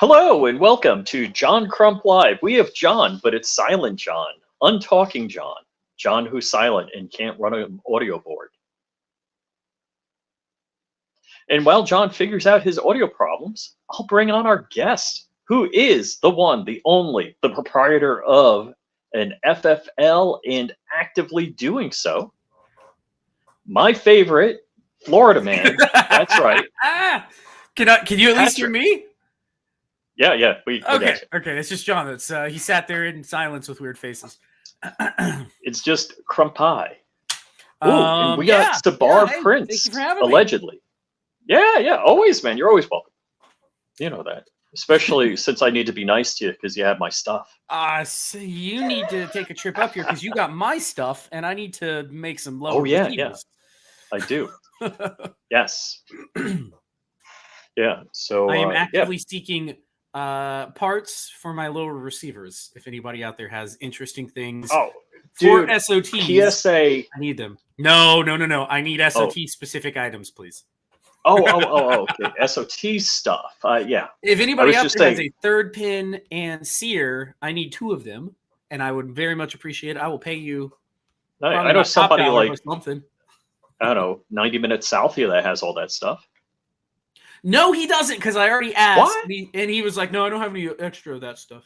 Hello and welcome to John Crump Live. We have John, but it's Silent John, untalking John, John who's silent and can't run an audio board. And while John figures out his audio problems, I'll bring on our guest, who is the one, the only, the proprietor of an FFL and actively doing so. My favorite, Florida man. That's right. Can you at least hear me? Yeah. Okay. It's just John. That's he sat there in silence with weird faces. It's just Crump Pie. And we got Sabar Prince, thank you for having allegedly. Me. Yeah. Always, man. You're always welcome. You know that. Especially since I need to be nice to you because you have my stuff. So you need to take a trip up here because you got my stuff and I need to make some lower. Oh, yeah. I do. Yes. Yeah. So I am actively seeking parts for my lower receivers. If anybody out there has interesting things for SOTs, PSA, I need them. No. I need SOT specific items, please. Okay. SOT stuff. Yeah. If anybody out there has a third pin and sear, I need 2 of them, and I would very much appreciate it. I will pay you. I know somebody like something. I don't know, 90 minutes south here that has all that stuff. No, he doesn't, because I already asked. What? And he was like, no, I don't have any extra of that stuff.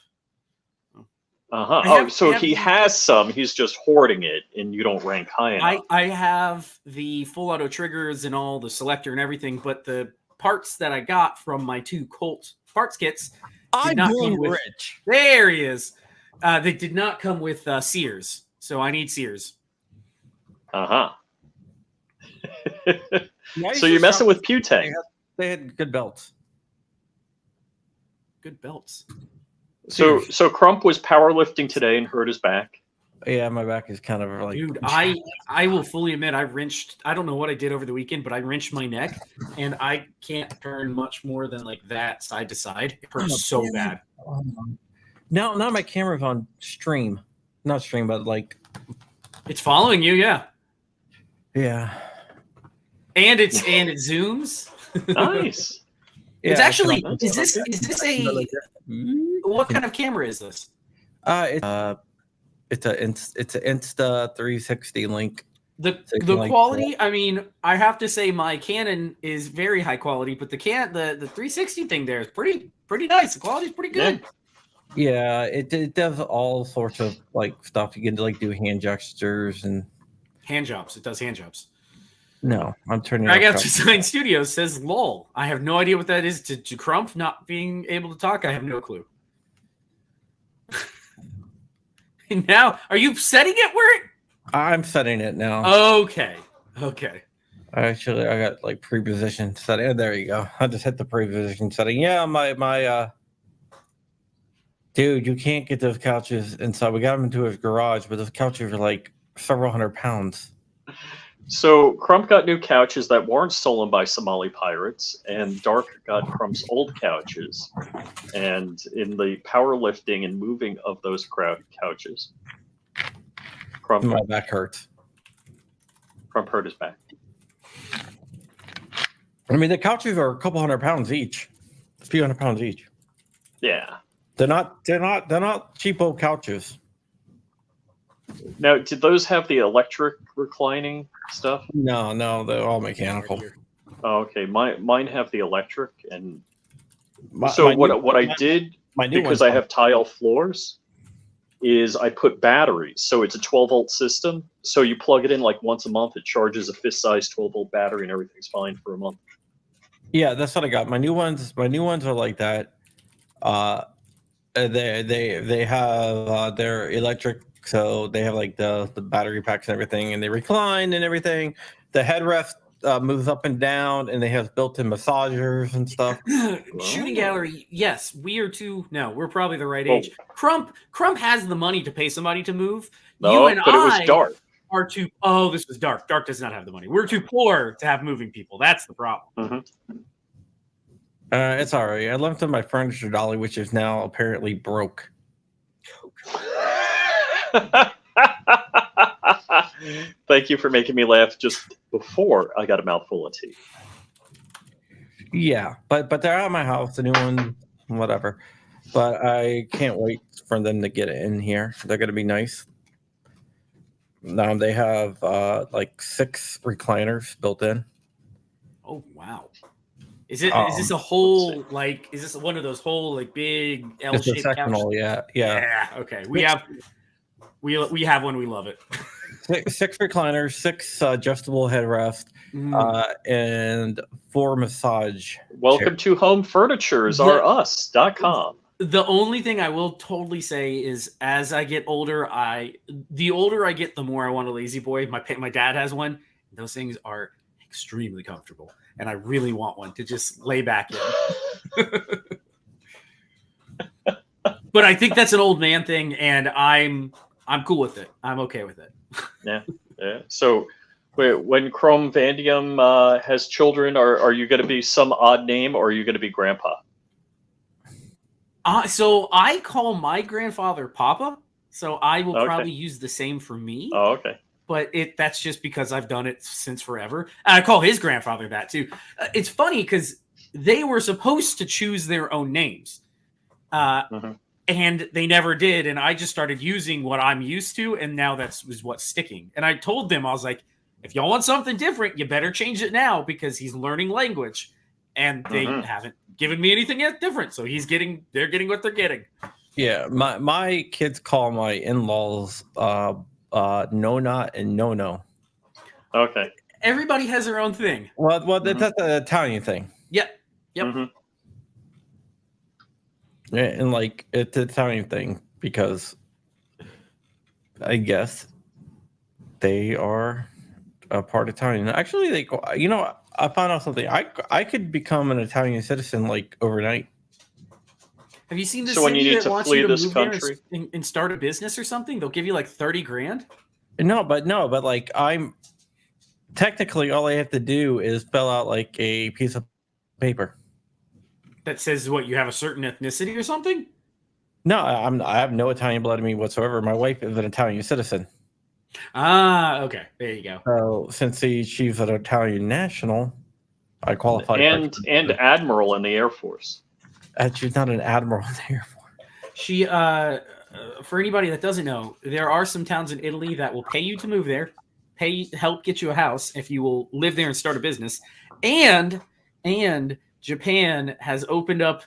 So he has some. He's just hoarding it, and you don't rank high enough. I have the full auto triggers and all the selector and everything, but the parts that I got from my 2 Colt parts kits did not come with. Rich. There he is. They did not come with sears, so I need sears. So you're messing with Putang. They had good belts. Good belts. So Crump was powerlifting today and hurt his back. Yeah, my back is kind of like. Dude, I will fully admit I don't know what I did over the weekend, but I wrenched my neck and I can't turn much more than like that side to side. It hurts so bad. Now my camera's on stream. Not stream, but like. It's following you, yeah. Yeah. And it zooms. Nice. It's actually is this a what kind of camera is this? It's an Insta 360 link. The quality, I mean, I have to say my Canon is very high quality, but the 360 thing there is pretty nice. The quality is pretty good. Yeah, it does all sorts of like stuff. You can like do hand gestures and hand jobs. It does hand jobs. No, I'm turning. I got Design Studios says lol. I have no idea what that is. To Crump not being able to talk, I have no clue. Now, are you setting it where? I'm setting it now. Okay. Actually, I got like pre-position setting. There you go. I just hit the pre-position setting. Yeah, my dude, you can't get those couches inside. We got them into his garage, but those couches are like several hundred pounds. So Crump got new couches that weren't stolen by Somali pirates, and Dark got Crump's old couches. And in the powerlifting and moving of those couches, my back hurts. Crump hurt his back. I mean, the couches are a couple hundred pounds each. A few hundred pounds each. Yeah. They're not cheapo couches. Now, did those have the electric reclining stuff? No, they're all mechanical. Right here. Oh, okay. Mine have the electric, and My, so my new, what I did, my new because one's I have tile floors, is I put batteries. So it's a 12-volt system. So you plug it in like once a month. It charges a fist-sized 12-volt battery, and everything's fine for a month. Yeah, that's what I got. My new ones are like that. They have they're electric, so they have like the battery packs and everything, and they recline and everything. The headrest moves up and down, and they have built-in massagers and stuff. Shooting gallery, yes. We are too. No, we're probably the right Oh. age. Crump has the money to pay somebody to move. No, you and but it was I dark. are too. Oh, this was Dark. Dark does not have the money. We're too poor to have moving people. That's the problem. Mm-hmm. It's all right. I left in my furniture dolly, which is now apparently broke. Thank you for making me laugh just before I got a mouthful of tea. Yeah, but they're out of my house. The new one, whatever. But I can't wait for them to get in here. They're gonna be nice. They have like 6 recliners built in. Oh wow. Is this a whole like? Is this one of those whole like big It's a L-shaped couches? sectional, yeah. Okay, we have one. We love it. 6 recliners, 6 adjustable headrest, and 4 massage. Welcome to Home Furnitures, us.com. The only thing I will totally say is, as I get older, the older I get, the more I want a lazy boy. My dad has one. Those things are extremely comfortable, and I really want one to just lay back in. But I think that's an old man thing, and I'm cool with it. I'm okay with it. Yeah. So, when Chrome Vandium has children, are you going to be some odd name, or are you going to be Grandpa? So I call my grandfather Papa. So I will probably use the same for me. Oh, okay. But that's just because I've done it since forever. And I call his grandfather that too. It's funny because they were supposed to choose their own names. And they never did. And I just started using what I'm used to. And now that's what's sticking. And I told them, I was like, if y'all want something different, you better change it now because he's learning language. And they haven't given me anything yet different. So they're getting what they're getting. Yeah. My kids call my in-laws Nona and No. Okay. Everybody has their own thing. Well, that's an Italian thing. Yep. Mm-hmm. Yeah, and like it's an Italian thing because I guess they are a part Italian. Actually, I found out something. I could become an Italian citizen like overnight. Have you seen this? So when you need to flee this move country and start a business or something, they'll give you like 30 grand. No, but like I'm technically all I have to do is fill out like a piece of paper that says what, you have a certain ethnicity or something. No, I have no Italian blood in me whatsoever. My wife is an Italian citizen. Okay, there you go. So since she's an Italian national, I qualify. And admiral in the Air Force. She's not an admiral in the Air Force. She, for anybody that doesn't know, there are some towns in Italy that will pay you to move there, help get you a house if you will live there and start a business, and Japan has opened up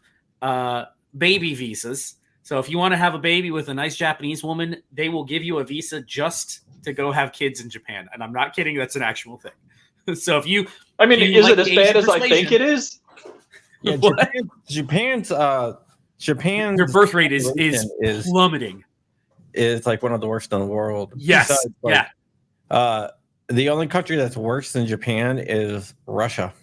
baby visas. So if you want to have a baby with a nice Japanese woman, they will give you a visa just to go have kids in Japan. And I'm not kidding. That's an actual thing. So if you... is it as bad as I think it is? Yeah, Japan's their birth rate is plummeting. It's like one of the worst in the world. Yes. Besides, the only country that's worse than Japan is Russia.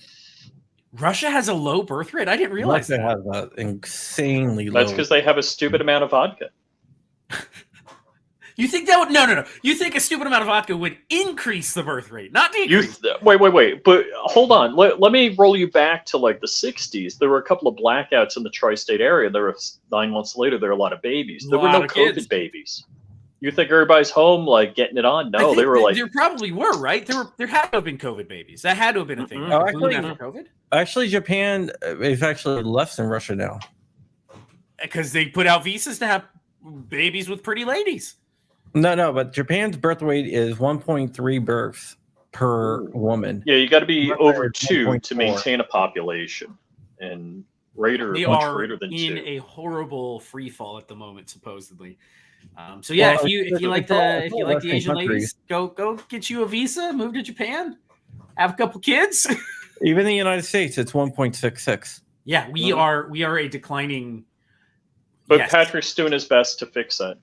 Russia has a low birth rate? I didn't realize Russia has an insanely low. That's because they have a stupid amount of vodka. You think that would... No. You think a stupid amount of vodka would increase the birth rate, not decrease? Wait. But hold on. Let me roll you back to like the 60s. There were a couple of blackouts in the tri-state area. There were 9 months later, there were a lot of babies. There were no COVID babies. You think everybody's home, like, getting it on? No, they were like... There probably were, right? There had to have been COVID babies. That had to have been a thing. Mm-hmm. Actually, Japan is actually less than Russia now. Because they put out visas to have babies with pretty ladies. No, but Japan's birth weight is 1.3 births per woman. Yeah, you got to be Birth over rate is 2 to 1.4. maintain a population, and greater, They much are greater than in 2. a horrible free fall at the moment, supposedly. So yeah, Well, if you like it's all the Western Asian countries. ladies, go get you a visa, move to Japan, have a couple kids. Even in the United States, it's 1.66. Yeah, we are a declining. But Yes. Patrick's doing his best to fix that.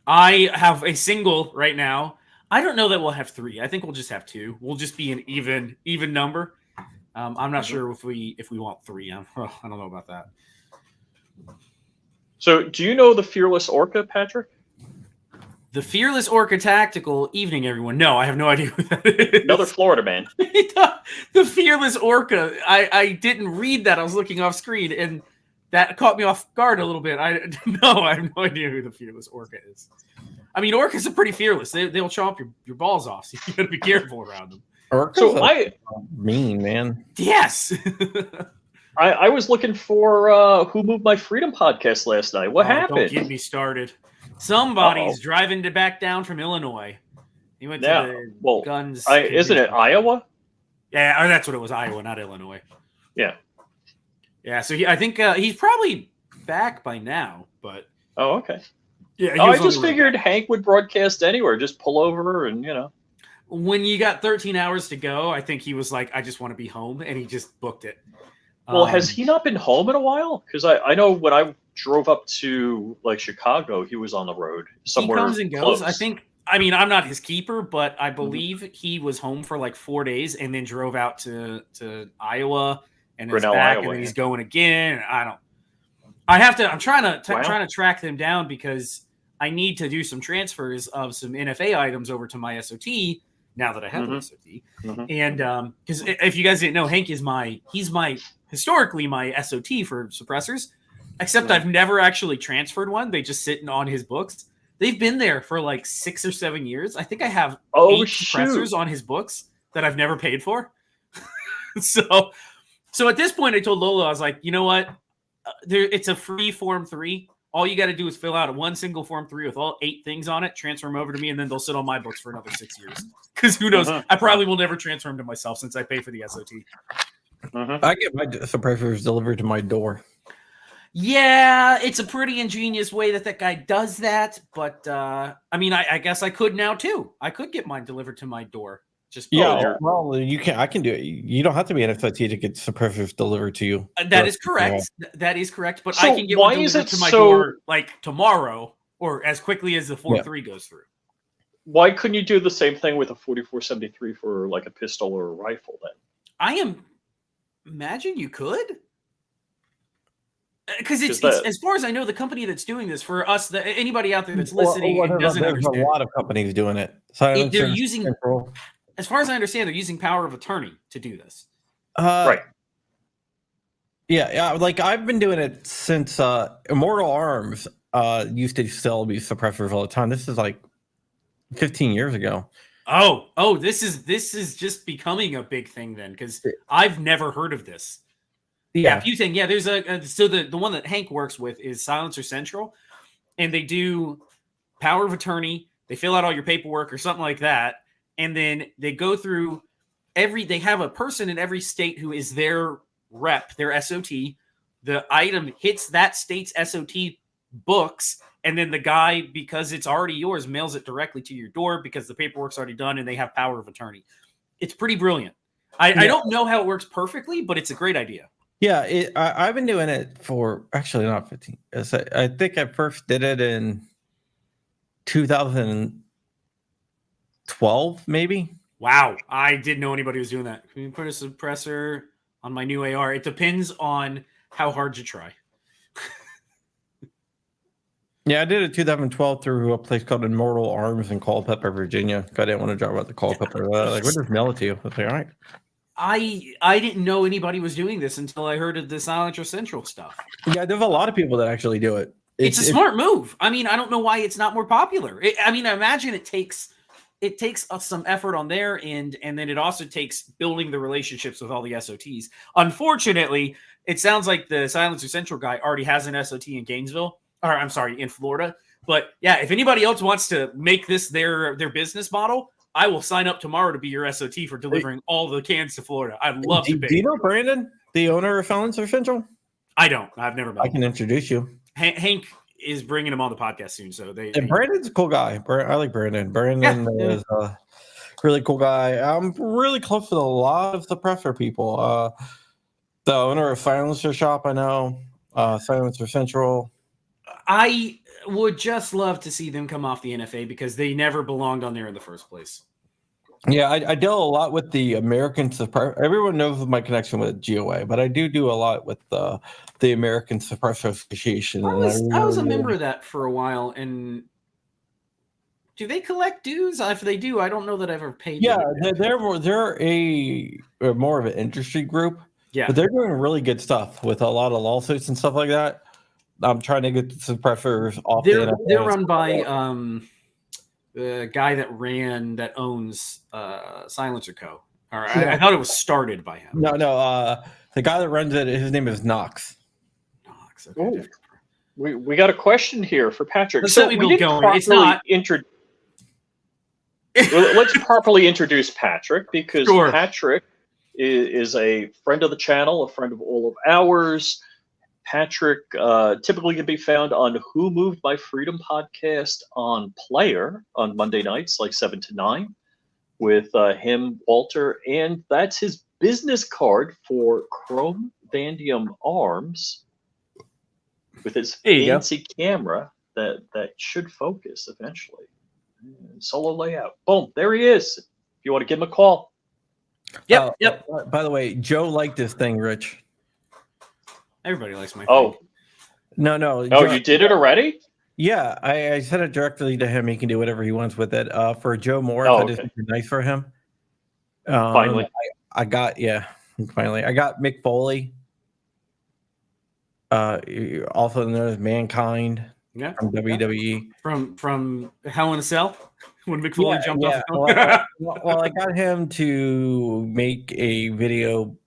I have a single right now. I don't know that we'll have 3. I think we'll just have 2. We'll just be an even number. I'm not sure if we want 3. I don't know about that. So, do you know the Fearless Orca, Patrick? The Fearless Orca Tactical. Evening, everyone. No, I have no idea who that is. Another Florida man. The Fearless Orca. I didn't read that. I was looking off screen, and that caught me off guard a little bit. I have no idea who the Fearless Orca is. I mean, orcas are pretty fearless. They'll chomp your balls off, so you got to be careful around them. So mean, man. Yes. I was looking for Who Moved My Freedom podcast last night. What happened? Don't get me started. Somebody's driving back down from Illinois. He went to the guns. Isn't it Iowa? Yeah, that's what it was. Iowa, not Illinois. Yeah. Yeah. So I think he's probably back by now. But okay. Yeah. I just figured Hank would broadcast anywhere. Just pull over and When you got 13 hours to go, I think he was like, I just want to be home, and he just booked it. Well, has he not been home in a while? Because I know when I drove up to Chicago, he was on the road somewhere. He comes and goes. Close. I'm not his keeper, but I believe he was home for like 4 days and then drove out to Iowa and is back, Iowa, and then he's going again. I'm trying to track them down because I need to do some transfers of some NFA items over to my SOT now that I have the SOT. And because if you guys didn't know, Hank is historically my SOT for suppressors, except I've never actually transferred one. They just sit on his books. They've been there for like 6 or 7 years. I think I have 8 suppressors on his books that I've never paid for. So at this point, I told Lola, I was like, you know what? It's a free Form 3. All you got to do is fill out one single Form 3 with all 8 things on it, transfer them over to me, and then they'll sit on my books for another 6 years. Because who knows? I probably will never transfer them to myself since I pay for the SOT. I get my suppressors delivered to my door. Yeah, it's a pretty ingenious way that guy does that. But I guess I could now too. I could get mine delivered to my door. Well, you can. I can do it. You don't have to be an SOT to get suppressors delivered to you. That is correct. That is correct. But I can get one delivered to my door like tomorrow or as quickly as the Form 3 goes through. Why couldn't you do the same thing with a 4473 for like a pistol or a rifle then? Imagine you could. Because it's as far as I know, the company that's doing this for us, anybody out there that's listening and doesn't understand. There's a lot of companies doing it. They're using, as far as I understand, they're using power of attorney to do this. Right. Yeah. Like I've been doing it since Immortal Arms used to sell these suppressors all the time. This is like 15 years ago. Oh, this is just becoming a big thing then, because I've never heard of this. Yeah, Butane. Yeah, there's so the one that Hank works with is Silencer Central, and they do power of attorney. They fill out all your paperwork or something like that, and then they go through they have a person in every state who is their rep, their SOT. The item hits that state's SOT books, and then the guy, because it's already yours, mails it directly to your door because the paperwork's already done and they have power of attorney. It's pretty brilliant. I don't know how it works perfectly, but it's a great idea. Yeah, I've been doing it for actually not 15. I think I first did it in 2012, maybe. Wow, I didn't know anybody was doing that. Can you put a suppressor on my new AR? It depends on how hard you try. Yeah, I did it 2012 through a place called Immortal Arms in Culpeper, Virginia. I didn't want to drive out to Culpeper. Like, we'll just mail it to you. I was like, all right. I didn't know anybody was doing this until I heard of the Silencer Central stuff. Yeah, there's a lot of people that actually do it. It's a smart move. I mean, I don't know why it's not more popular. I imagine it takes some effort on their end, and then it also takes building the relationships with all the SOTs. Unfortunately, it sounds like the Silencer Central guy already has an SOT in Gainesville, or I'm sorry, in Florida. But yeah, if anybody else wants to make this their business model, I will sign up tomorrow to be your SOT for delivering all the cans to Florida. I'd love to pay. Do you know Brandon, the owner of Silencer Central? I don't. I've never met him. I can introduce you. Hank is bringing him on the podcast soon, so Brandon's a cool guy. I like Brandon. Brandon is a really cool guy. I'm really close with a lot of the presser people. The owner of Silencer Shop, I know. Silencer Central. I would just love to see them come off the NFA because they never belonged on there in the first place. Yeah, I deal a lot with the American Suppressor. Everyone knows my connection with GOA, but I do a lot with the American Suppressor Association. I was a member of that for a while, and do they collect dues? If they do, I don't know that I've ever paid. Yeah, they're more of an industry group. Yeah, but they're doing really good stuff with a lot of lawsuits and stuff like that. I'm trying to get the suppressors off. They're run by the guy that owns Silencer Co. Or I thought it was started by him. No, the guy that runs it, his name is Knox. Okay. We got a question here for Patrick. Let's going. It's not let's properly introduce Patrick because sure. Patrick is a friend of the channel, a friend of all of ours. Patrick typically can be found on Who Moved My Freedom podcast on Player on Monday nights, like 7 to 9, with him, Walter, and that's his business card for Chrome Vandium Arms with his fancy camera that should focus eventually. Solo layout. Boom, there he is. If you want to give him a call. Yep. By the way, Joe liked this thing, Rich. Everybody likes my thing. No. Oh, Joe, you did it already? Yeah, I sent it directly to him. He can do whatever he wants with it. For Joe Morris, I just think it's nice for him. Finally. I got Mick Foley. Also known as Mankind. Yeah, from WWE. From Hell in a Cell when Mick Foley jumped off. Well, I got him to make a video.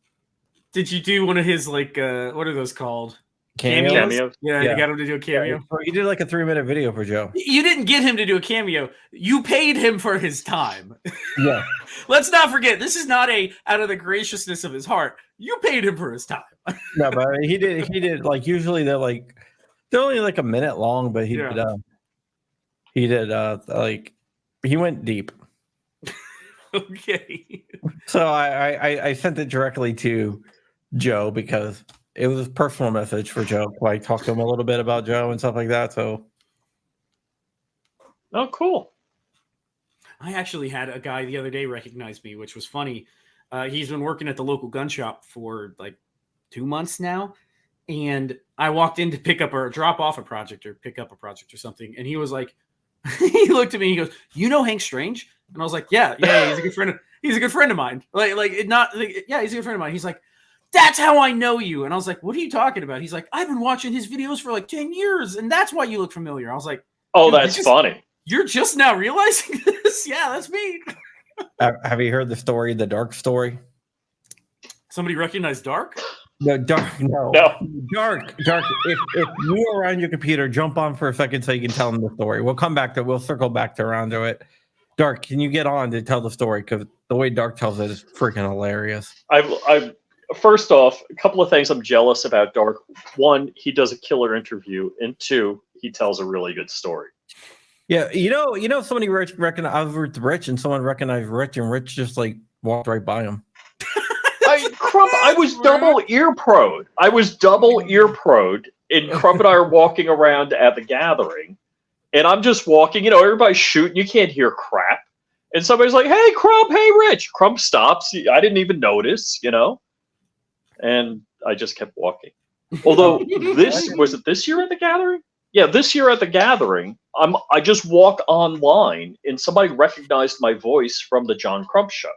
Did you do one of his what are those called? Cameos? Yeah, you got him to do a cameo. Yeah, you did like a 3-minute video for Joe. You didn't get him to do a cameo. You paid him for his time. Yeah. Let's not forget, this is not out of the graciousness of his heart. You paid him for his time. No, but he did like usually they're only like a minute long, but he went deep. Okay. So I sent it directly to Joe because it was a personal message for Joe. I talked to him a little bit about Joe and stuff like that. So, oh, cool. I actually had a guy the other day recognize me, which was funny. He's been working at the local gun shop for like 2 months now. And I walked in to drop off a project or pick up a project or something. And he was like, he looked at me, he goes, "You know Hank Strange?" And I was like, yeah, he's a good friend. He's a good friend of mine. He's a good friend of mine. He's like, "That's how I know you." And I was like, "What are you talking about?" He's like, "I've been watching his videos for like 10 years. And that's why you look familiar." I was like, "Oh, that's funny. You're just now realizing this?" Yeah, that's me. Have you heard the story, the Dark story? Somebody recognized Dark? No, Dark. No. Dark. If you are on your computer, jump on for a second so you can tell them the story. We'll come back to. We'll circle back around to it. Dark, can you get on to tell the story? Because the way Dark tells it is freaking hilarious. I first off, a couple of things I'm jealous about Dark. One, he does a killer interview, and two, he tells a really good story. Yeah, you know, somebody recognized. I was with Rich, and someone recognized Rich, and Rich just like walked right by him. I was double ear pro'd. And Crump and I are walking around at the gathering, and I'm just walking. Everybody's shooting. You can't hear crap. And somebody's like, "Hey, Crump. Hey, Rich." Crump stops. I didn't even notice. And I just kept walking. Although was it this year at the gathering? Yeah, this year at the gathering, I just walk online, and somebody recognized my voice from the John Crump show.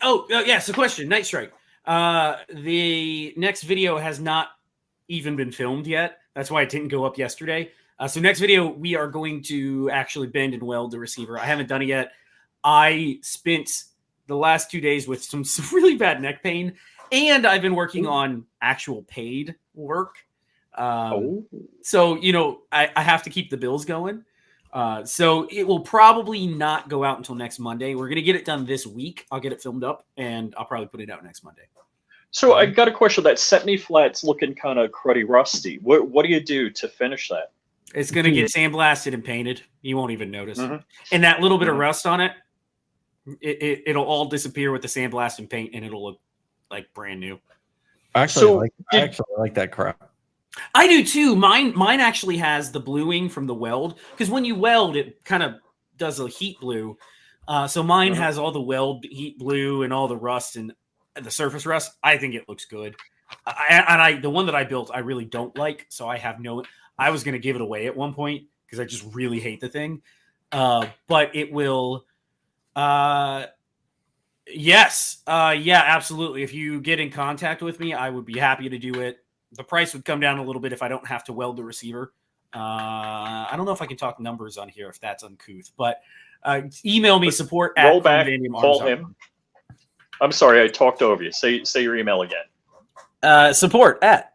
Oh, yeah. So question, Night Strike. The next video has not even been filmed yet. That's why it didn't go up yesterday. So next video, we are going to actually bend and weld the receiver. I haven't done it yet. I spent the last 2 days with some really bad neck pain, and I've been working on actual paid work. So, I have to keep the bills going. So it will probably not go out until next Monday. We're going to get it done this week. I'll get it filmed up, and I'll probably put it out next Monday. So I got a question. That semi-flat's looking kind of cruddy rusty. What do you do to finish that? It's going to get sandblasted and painted. You won't even notice. Mm-hmm. And that little bit of rust on it, it'll all disappear with the sandblast and paint, and it'll look like brand new. I actually like that crap. I do too. Mine actually has the bluing from the weld, because when you weld, it kind of does a heat blue. So mine has all the weld heat blue and all the rust and the surface rust. I think it looks good. The one that I built, I really don't like. So I was going to give it away at one point because I just really hate the thing. But it will. Yes. Yeah, absolutely. If you get in contact with me, I would be happy to do it. The price would come down a little bit if I don't have to weld the receiver. I don't know if I can talk numbers on here if that's uncouth, but email me support at roll back, call him. I'm sorry, I talked over you. Say your email again. Support at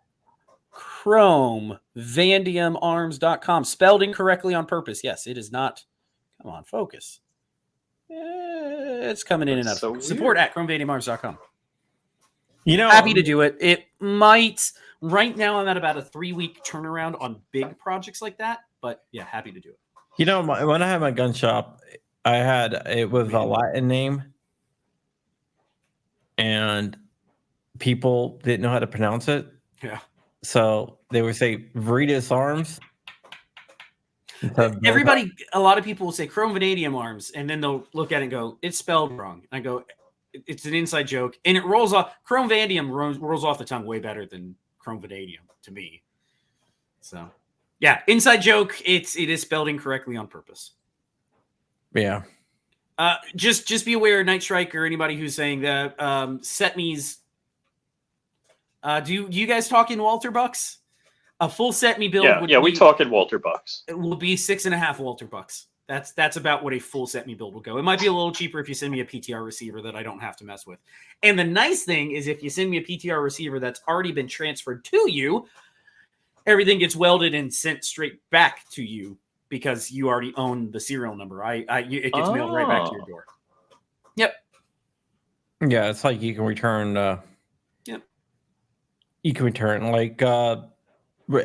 chromevandiumarms.com. Spelled incorrectly on purpose. Yes, it is not. Come on, focus. It's coming in and out. So support at chromevandiumarms.com. Happy to do it. It might. Right now, I'm at about a 3-week turnaround on big projects like that. But yeah, happy to do it. When I had my gun shop, it was a Latin name, and people didn't know how to pronounce it. Yeah. So they would say Veritas Arms. A lot of people will say Chrome Vanadium Arms, and then they'll look at it and go, it's spelled wrong. And I go, it's an inside joke. And it rolls off. Chrome Vanadium rolls off the tongue way better than Chrome Vanadium to me. So, yeah, inside joke. It is spelled incorrectly on purpose. Yeah. Just be aware, Night Strike or anybody who's saying that Setme's. Do you guys talk in Walter Bucks? A full Setme build. We talk in Walter Bucks. It will be 6.5 Walter Bucks. That's about what a full Setme build will go. It might be a little cheaper if you send me a PTR receiver that I don't have to mess with. And the nice thing is if you send me a PTR receiver that's already been transferred to you, everything gets welded and sent straight back to you because you already own the serial number. It gets mailed right back to your door. Yep. Yeah, it's like you can return. Yep. You can return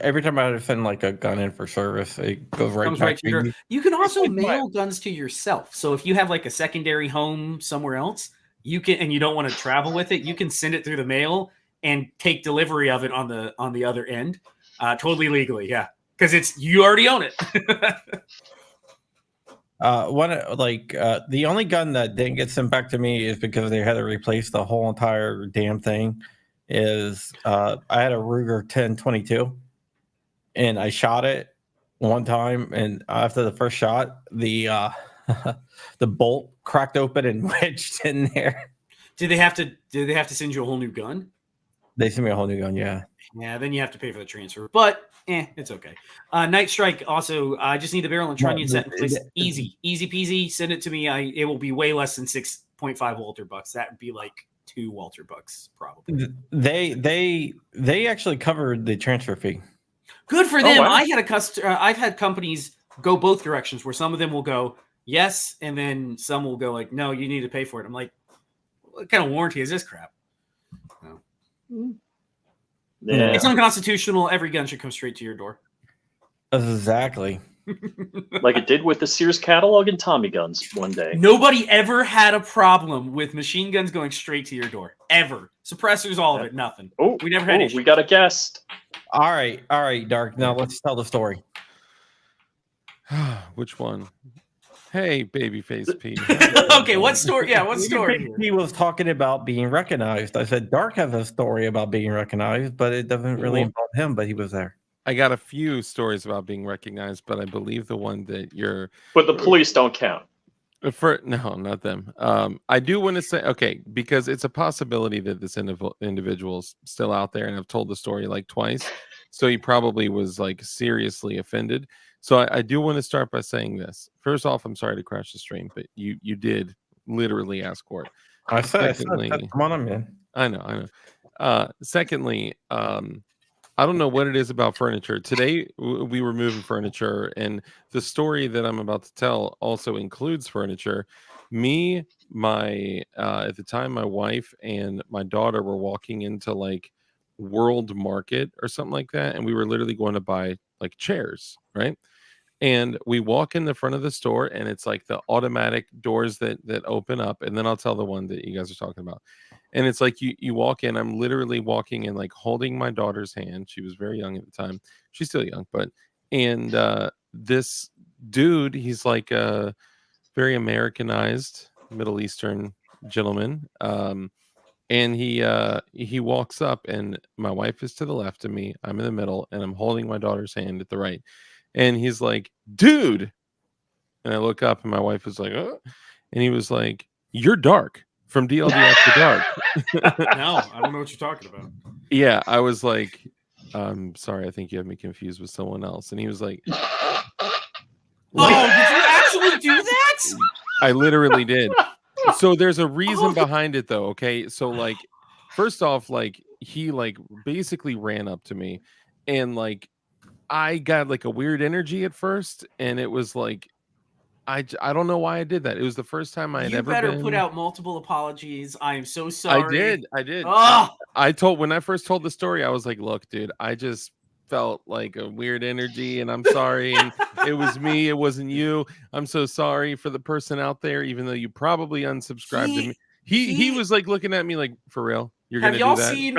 every time I send a gun in for service, it goes right back to you. You can also mail guns to yourself. So if you have a secondary home somewhere else, you can, and you don't want to travel with it, you can send it through the mail and take delivery of it on the other end, totally legally. Yeah, because you already own it. The only gun that didn't get sent back to me is because they had to replace the whole entire damn thing. I had a Ruger 1022. And I shot it one time, and after the first shot, the bolt cracked open and wedged in there. Did they have to send you a whole new gun? They sent me a whole new gun, yeah. Yeah, then you have to pay for the transfer, but it's okay. Night Strike also. I just need the barrel and trunnion set in place. Easy peasy. Send it to me. It will be way less than 6.5 Walter Bucks. That would be like 2 Walter Bucks probably. They actually covered the transfer fee. Good for them. Wow. I've had companies go both directions where some of them will go yes, and then some will go no, you need to pay for it. I'm like, what kind of warranty is this crap? No. Yeah. It's unconstitutional. Every gun should come straight to your door. Exactly. Like it did with the Sears catalog and Tommy guns one day. Nobody ever had a problem with machine guns going straight to your door. Ever. Suppressors, all of it, nothing. Oh, we never had issues. We got a guest. All right, Dark. Now let's tell the story. Which one? Hey, babyface P. Okay, what story? Yeah, what story? He was talking about being recognized. I said Dark has a story about being recognized, but it doesn't really involve him. But he was there. I got a few stories about being recognized, but I believe the one that you're. But the police don't count. No, not them. I do want to say, because it's a possibility that this individual's still out there, and I've told the story twice, so he probably was seriously offended. So I do want to start by saying this. First off, I'm sorry to crash the stream, but you did literally ask for it. Secondly, come on, man. I know. Secondly, I don't know what it is about furniture. Today we were moving furniture, and the story that I'm about to tell also includes furniture. Me, my at the time, my wife and my daughter were walking into like World Market or something like that, and we were literally going to buy like chairs, right? And we walk in the front of the store, and it's like the automatic doors that open up, and then I'll tell the one that you guys are talking about. And it's like you walk in, I'm literally walking in, like holding my daughter's hand. She was very young at the time. She's still young, but and this dude, he's like a very Americanized Middle Eastern gentleman. And he walks up, and my wife is to the left of me, I'm in the middle, and I'm holding my daughter's hand at the right. And he's like, dude. And I look up, and my wife was like, oh. And he was like, you're Dark from DLD After Dark. No, I don't know what you're talking about. Yeah, I was like, sorry, I think you have me confused with someone else. And he was like, oh, did you actually do that? I literally did. So there's a reason behind it, though. Okay, so like, first off, like he like basically ran up to me, and like I got like a weird energy at first, and it was like I don't know why I did that. It was the first time I had ever been. You better put out multiple apologies. I am so sorry. I did. Oh! I told, when I first told the story, I was like, look, dude, I just felt like a weird energy, and I'm sorry. And it was me. It wasn't you. I'm so sorry for the person out there, even though you probably unsubscribed to me. He was like looking at me like, for real? You're gonna do that? Have y'all seen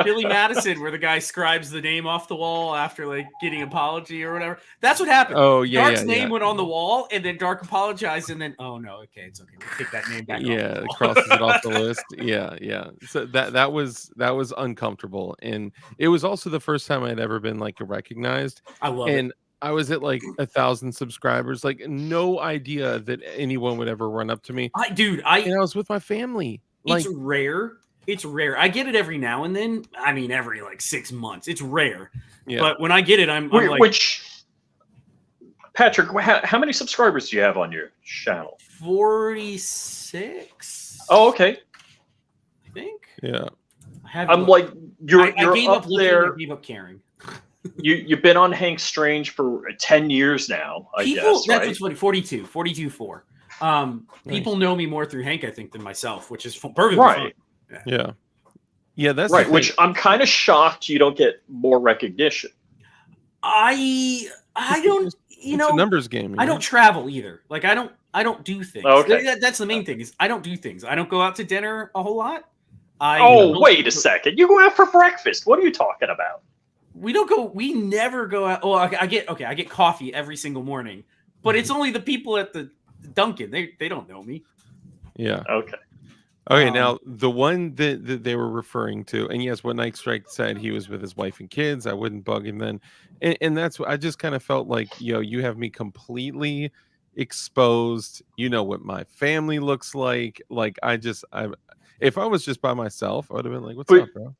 Billy Madison, where the guy scribes the name off the wall after like getting apology or whatever? That's what happened. Oh yeah, Dark's name went on the wall, and then Dark apologized, and then oh no, okay, it's okay. We'll take that name back. Yeah, it crosses it off the list. Yeah. So that was uncomfortable, and it was also the first time I'd ever been like recognized. I love and it. I was at like 1,000 subscribers, like no idea that anyone would ever run up to me. And I was with my family. Like, it's rare. It's rare. I get it every now and then. I mean, every like 6 months. It's rare. Yeah. But when I get it, I'm like, which Patrick, how many subscribers do you have on your channel? 46. Oh, okay. I think. Yeah. I'm like, you're I gave up up looking, there. I gave up caring. You've been on Hank Strange for 10 years now, I guess, that's right? what's funny. 42, 4. People know me more through Hank, I think, than myself, which is perfectly right. Fun. Yeah, that's right. Which I'm kind of shocked you don't get more recognition. I don't, it's a numbers game. I don't travel either. Like I don't do things. Okay. That's the main thing is I don't do things. I don't go out to dinner a whole lot. Wait a second. You go out for breakfast. What are you talking about? We never go out. Oh, I get coffee every single morning, but it's only the people at the Dunkin'. They don't know me. Yeah. Okay. Now the one that they were referring to, and yes, what Night Strike said, he was with his wife and kids. I wouldn't bug him then, and that's what I just kind of felt like. You have me completely exposed. You know what my family looks like. Like if I was just by myself, I would have been like, "What's up, bro?"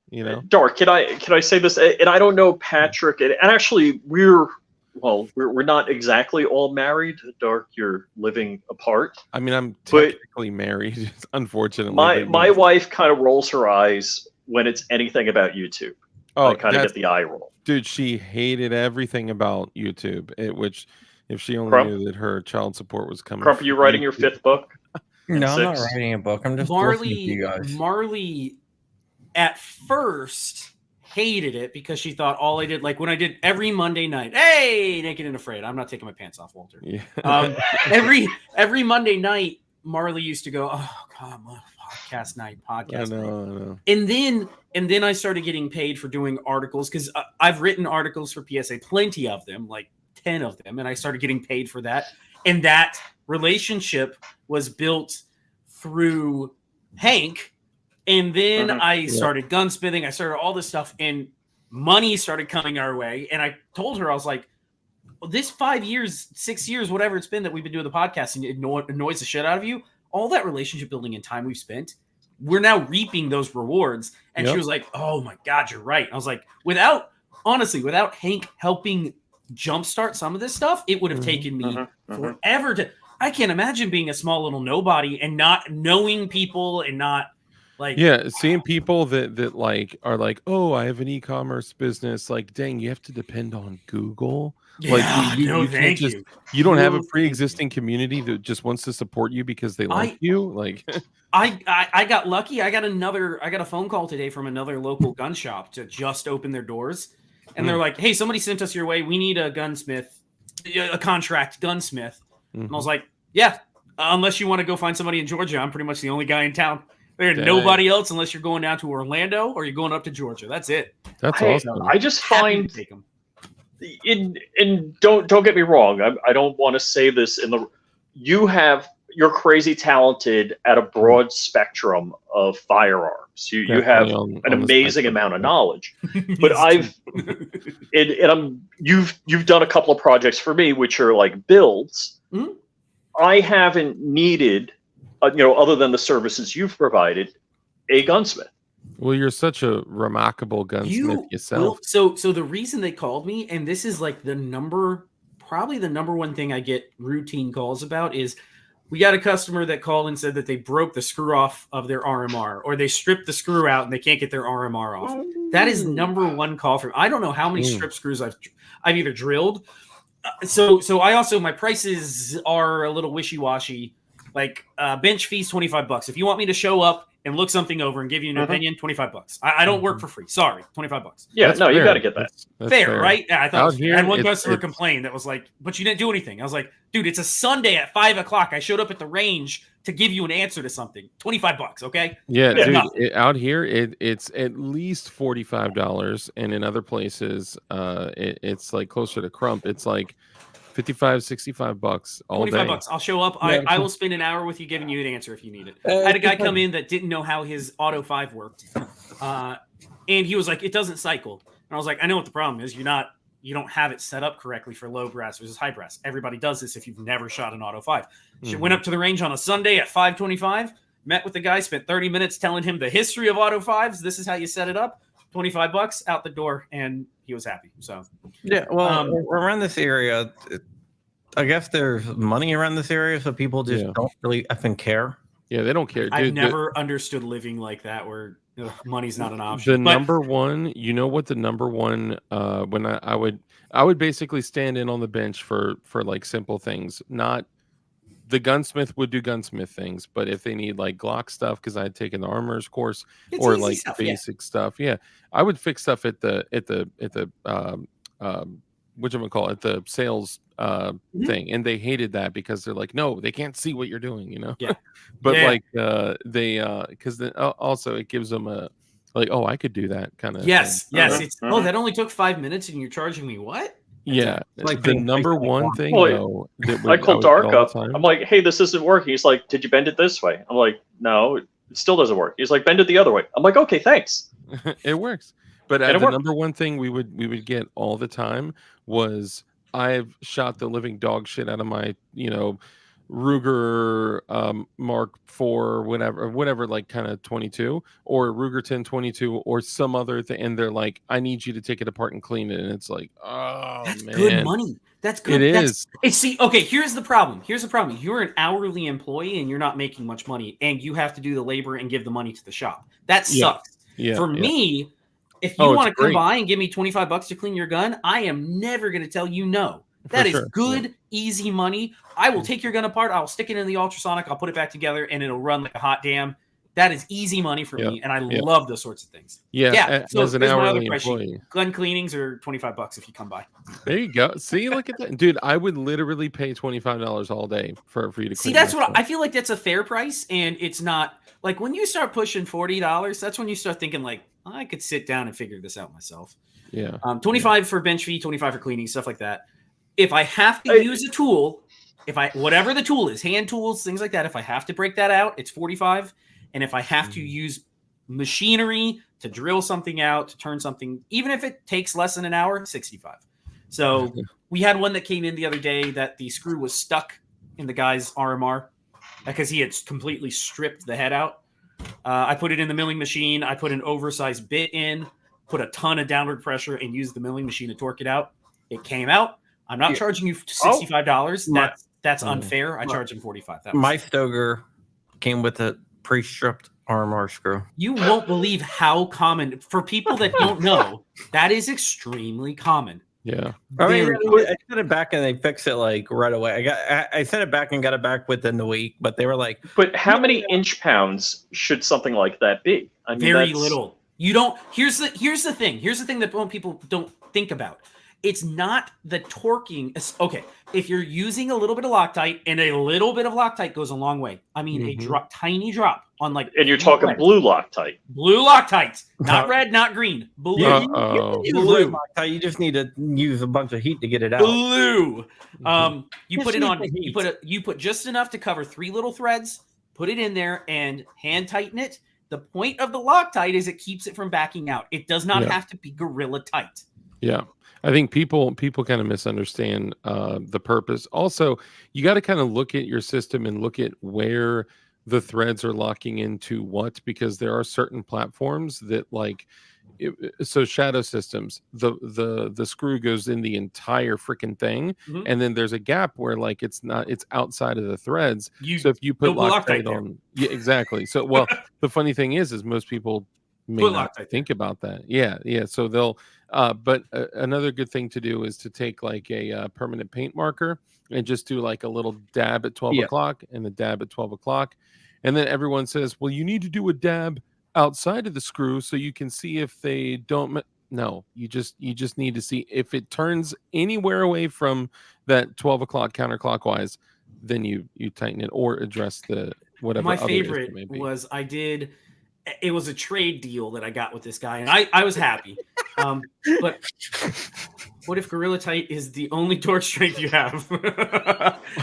Dark. Can I say this? And I don't know Patrick. And actually, we're not exactly all married. Dark, you're living apart. I mean, I'm technically married, unfortunately. My wife kind of rolls her eyes when it's anything about YouTube. Oh, I kind of get the eye roll. Dude, she hated everything about YouTube. Which, if she only knew that her child support was coming. Crump, are you writing your 5th book? No, I'm not writing a book. I'm just listening to you guys. Marley, at first, hated it because she thought all I did, like when I did every Monday night, hey, Naked and Afraid. I'm not taking my pants off, Walter. Yeah. Every Monday night, Marley used to go, oh God, podcast night. I know. And then I started getting paid for doing articles because I've written articles for PSA, plenty of them, like 10 of them, and I started getting paid for that. And that relationship was built through Hank. And then I started gunsmithing. I started all this stuff, and money started coming our way. And I told her, I was like, this 5 years, 6 years, whatever it's been that we've been doing the podcast, and it annoys the shit out of you, all that relationship building and time we've spent, we're now reaping those rewards. And she was like, oh my God, you're right. I was like, without Hank helping jumpstart some of this stuff, it would have taken me forever to. I can't imagine being a small little nobody and not knowing people and not Like, yeah, seeing people that like are like, oh, I have an e-commerce business. Like, dang, you have to depend on Google. Like, yeah, no, you can't thank just you. you don't have a No, thank you. pre-existing community that just wants to support you because they like you. Like, I got lucky. I got a phone call today from another local gun shop to just open their doors, and they're like, "Hey, somebody sent us your way. We need a gunsmith, a contract gunsmith." And I was like, "Yeah, unless you want to go find somebody in Georgia, I'm pretty much the only guy in town. There's nobody else unless you're going down to Orlando or you're going up to Georgia. That's it." that's awesome. I just Happy find to take them. and don't get me wrong. I don't want to say this in the. You're crazy talented at a broad spectrum of firearms. You have an amazing amount of knowledge. But you've done a couple of projects for me, which are like builds. Mm-hmm. I haven't needed, other than the services you've provided, a gunsmith. Well, you're such a remarkable gunsmith yourself. So the reason they called me, and this is like probably the number one thing I get routine calls about, is we got a customer that called and said that they broke the screw off of their RMR, or they stripped the screw out and they can't get their RMR off. That is number one call for. I don't know how many strip screws I've either drilled. So I also, my prices are a little wishy-washy. Like bench fees, $25. If you want me to show up and look something over and give you an opinion, $25. I don't work for free. Sorry, $25. Yeah, That's no, fair. you got to get that. That's fair, right? Yeah, I thought here, I had one customer complain that was like, "But you didn't do anything." I was like, "Dude, it's a Sunday at 5:00. I showed up at the range to give you an answer to something. $25, okay?" Yeah, dude. Out here, it's at least $45, and in other places, it's like closer to crump. It's like $55, $65 all day. $25. I'll show up. I will spend an hour with you giving you an answer if you need it. I had a guy come in that didn't know how his Auto 5 worked. And he was like, "It doesn't cycle." And I was like, "I know what the problem is. You don't have it set up correctly for low brass versus high brass. Everybody does this if you've never shot an Auto 5. She went up to the range on a Sunday at 5:25, met with the guy, spent 30 minutes telling him the history of Auto 5s. This is how you set it up. $25 out the door, and he was happy. So yeah, well, around this area, I guess there's money around this area, so people just don't really effing care. Yeah, they don't care. Dude, I've never understood living like that where money's not an option. Number one, you know what the number one when I would basically stand in on the bench for like simple things. Not the gunsmith would do gunsmith things, but if they need like Glock stuff, because I had taken the armorer's course, or like stuff, basic stuff, I would fix stuff at the whatchamacallit, the sales thing, and they hated that because they're like, no, they can't see what you're doing, but like they because then also it gives them a like, oh, I could do that kind of thing. It's that only took 5 minutes and you're charging me what? Like the number one thing though, I called Dark up. I'm like, "Hey, this isn't working." He's like, "Did you bend it this way?" I'm like, "No, it still doesn't work." He's like, "Bend it the other way." I'm like, "Okay, thanks." It works. But the number one thing we would get all the time was, I've shot the living dog shit out of my, Ruger Mark IV, whatever, like kind of 22, or Ruger 1022, or some other thing, and they're like, "I need you to take it apart and clean it," and it's like, oh, that's man, good money. That's good. It is. See, okay, here's the problem. You're an hourly employee and you're not making much money, and you have to do the labor and give the money to the shop. That sucks. For me, if you want to come by and give me $25 to clean your gun, I am never going to tell you no. That is good, easy money. I will take your gun apart. I'll stick it in the ultrasonic. I'll put it back together, and it'll run like a hot damn. That is easy money for me, and I love those sorts of things. So as an hourly employee, gun cleanings are $25 if you come by. There you go. See, look at that, dude. I would literally pay $25 all day for you to clean. See, that's what I feel like. That's a fair price, and it's not like when you start pushing $40. That's when you start thinking like, I could sit down and figure this out myself. Yeah. 25 for bench fee, 25 for cleaning, stuff like that. If I have to use a tool, whatever the tool is, hand tools, things like that, if I have to break that out, it's 45. And if I have to use machinery to drill something out, to turn something, even if it takes less than an hour, 65. So we had one that came in the other day that the screw was stuck in the guy's RMR because he had completely stripped the head out. I put it in the milling machine. I put an oversized bit in, put a ton of downward pressure, and used the milling machine to torque it out. It came out. I'm not charging you $65. That's unfair. I charge him $45. My Stoger came with a pre-stripped arm screw. You won't believe how common, for people that don't know, that is extremely common. Yeah. I mean, Very I sent it back and they fixed it like right away. I sent it back and got it back within the week, but they were like, But how many inch pounds should something like that be? I mean, very little. You don't. Here's the thing. Here's the thing that people don't think about. It's not the torquing. Okay, if you're using a little bit of Loctite, and a little bit of Loctite goes a long way. I mean, a tiny drop on like. And you're talking blue Loctite. Blue Loctite, not red, not green. Blue. Blue Loctite. You just need to use a bunch of heat to get it out. Blue. You put it on. You put just enough to cover 3 little threads. Put it in there and hand tighten it. The point of the Loctite is it keeps it from backing out. It does not have to be Gorilla Tight. Yeah. I think people kind of misunderstand the purpose. Also, you got to kind of look at your system and look at where the threads are locking into what, because there are certain platforms that like so shadow systems, the screw goes in the entire freaking thing, and then there's a gap where like it's outside of the threads. So if you put Loctite on, yeah, exactly. So well, the funny thing is most people may not think about that. Yeah. So they'll. But another good thing to do is to take like a permanent paint marker and just do like a little dab at 12 o'clock and a dab at 12 o'clock. And then everyone says, well, you need to do a dab outside of the screw so you can see if they don't. No, you just need to see if it turns anywhere away from that 12 o'clock counterclockwise, then you tighten it or address the whatever. My favorite was it was a trade deal that I got with this guy, and I was happy. But what if Gorilla Tight is the only torque strength you have?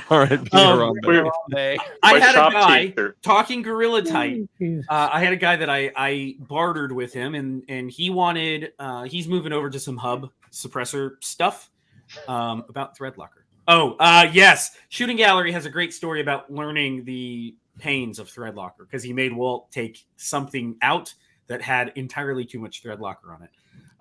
All right, I had a guy talking Gorilla Tight. I had a guy that I bartered with him, and he wanted he's moving over to some hub suppressor stuff about thread locker. Yes, Shooting Gallery has a great story about learning the pains of thread locker because he made Walt take something out that had entirely too much thread locker on it.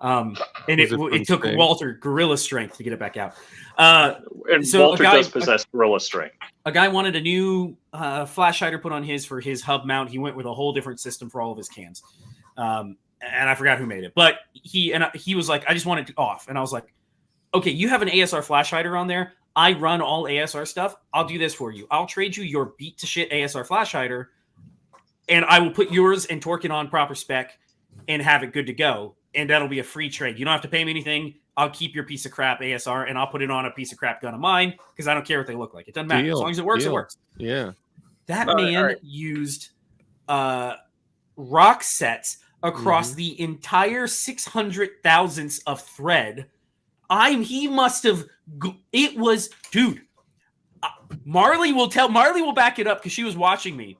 And it took Walter gorilla strength to get it back out. And so Walter does possess gorilla strength. A guy wanted a new flash hider put on for his hub mount. He went with a whole different system for all of his cans. And I forgot who made it, but he was like, I just want it off. And I was like, okay, you have an ASR flash hider on there. I run all ASR stuff. I'll do this for you. I'll trade you your beat to shit ASR flash hider, and I will put yours and torque it on proper spec and have it good to go. And that'll be a free trade. You don't have to pay me anything. I'll keep your piece of crap ASR and I'll put it on a piece of crap gun of mine because I don't care what they look like. It doesn't matter. As long as it works, it works. Yeah. That man used rock sets across the entire 600 thousandths of thread. He must have. It was, dude. Marley will back it up because she was watching me.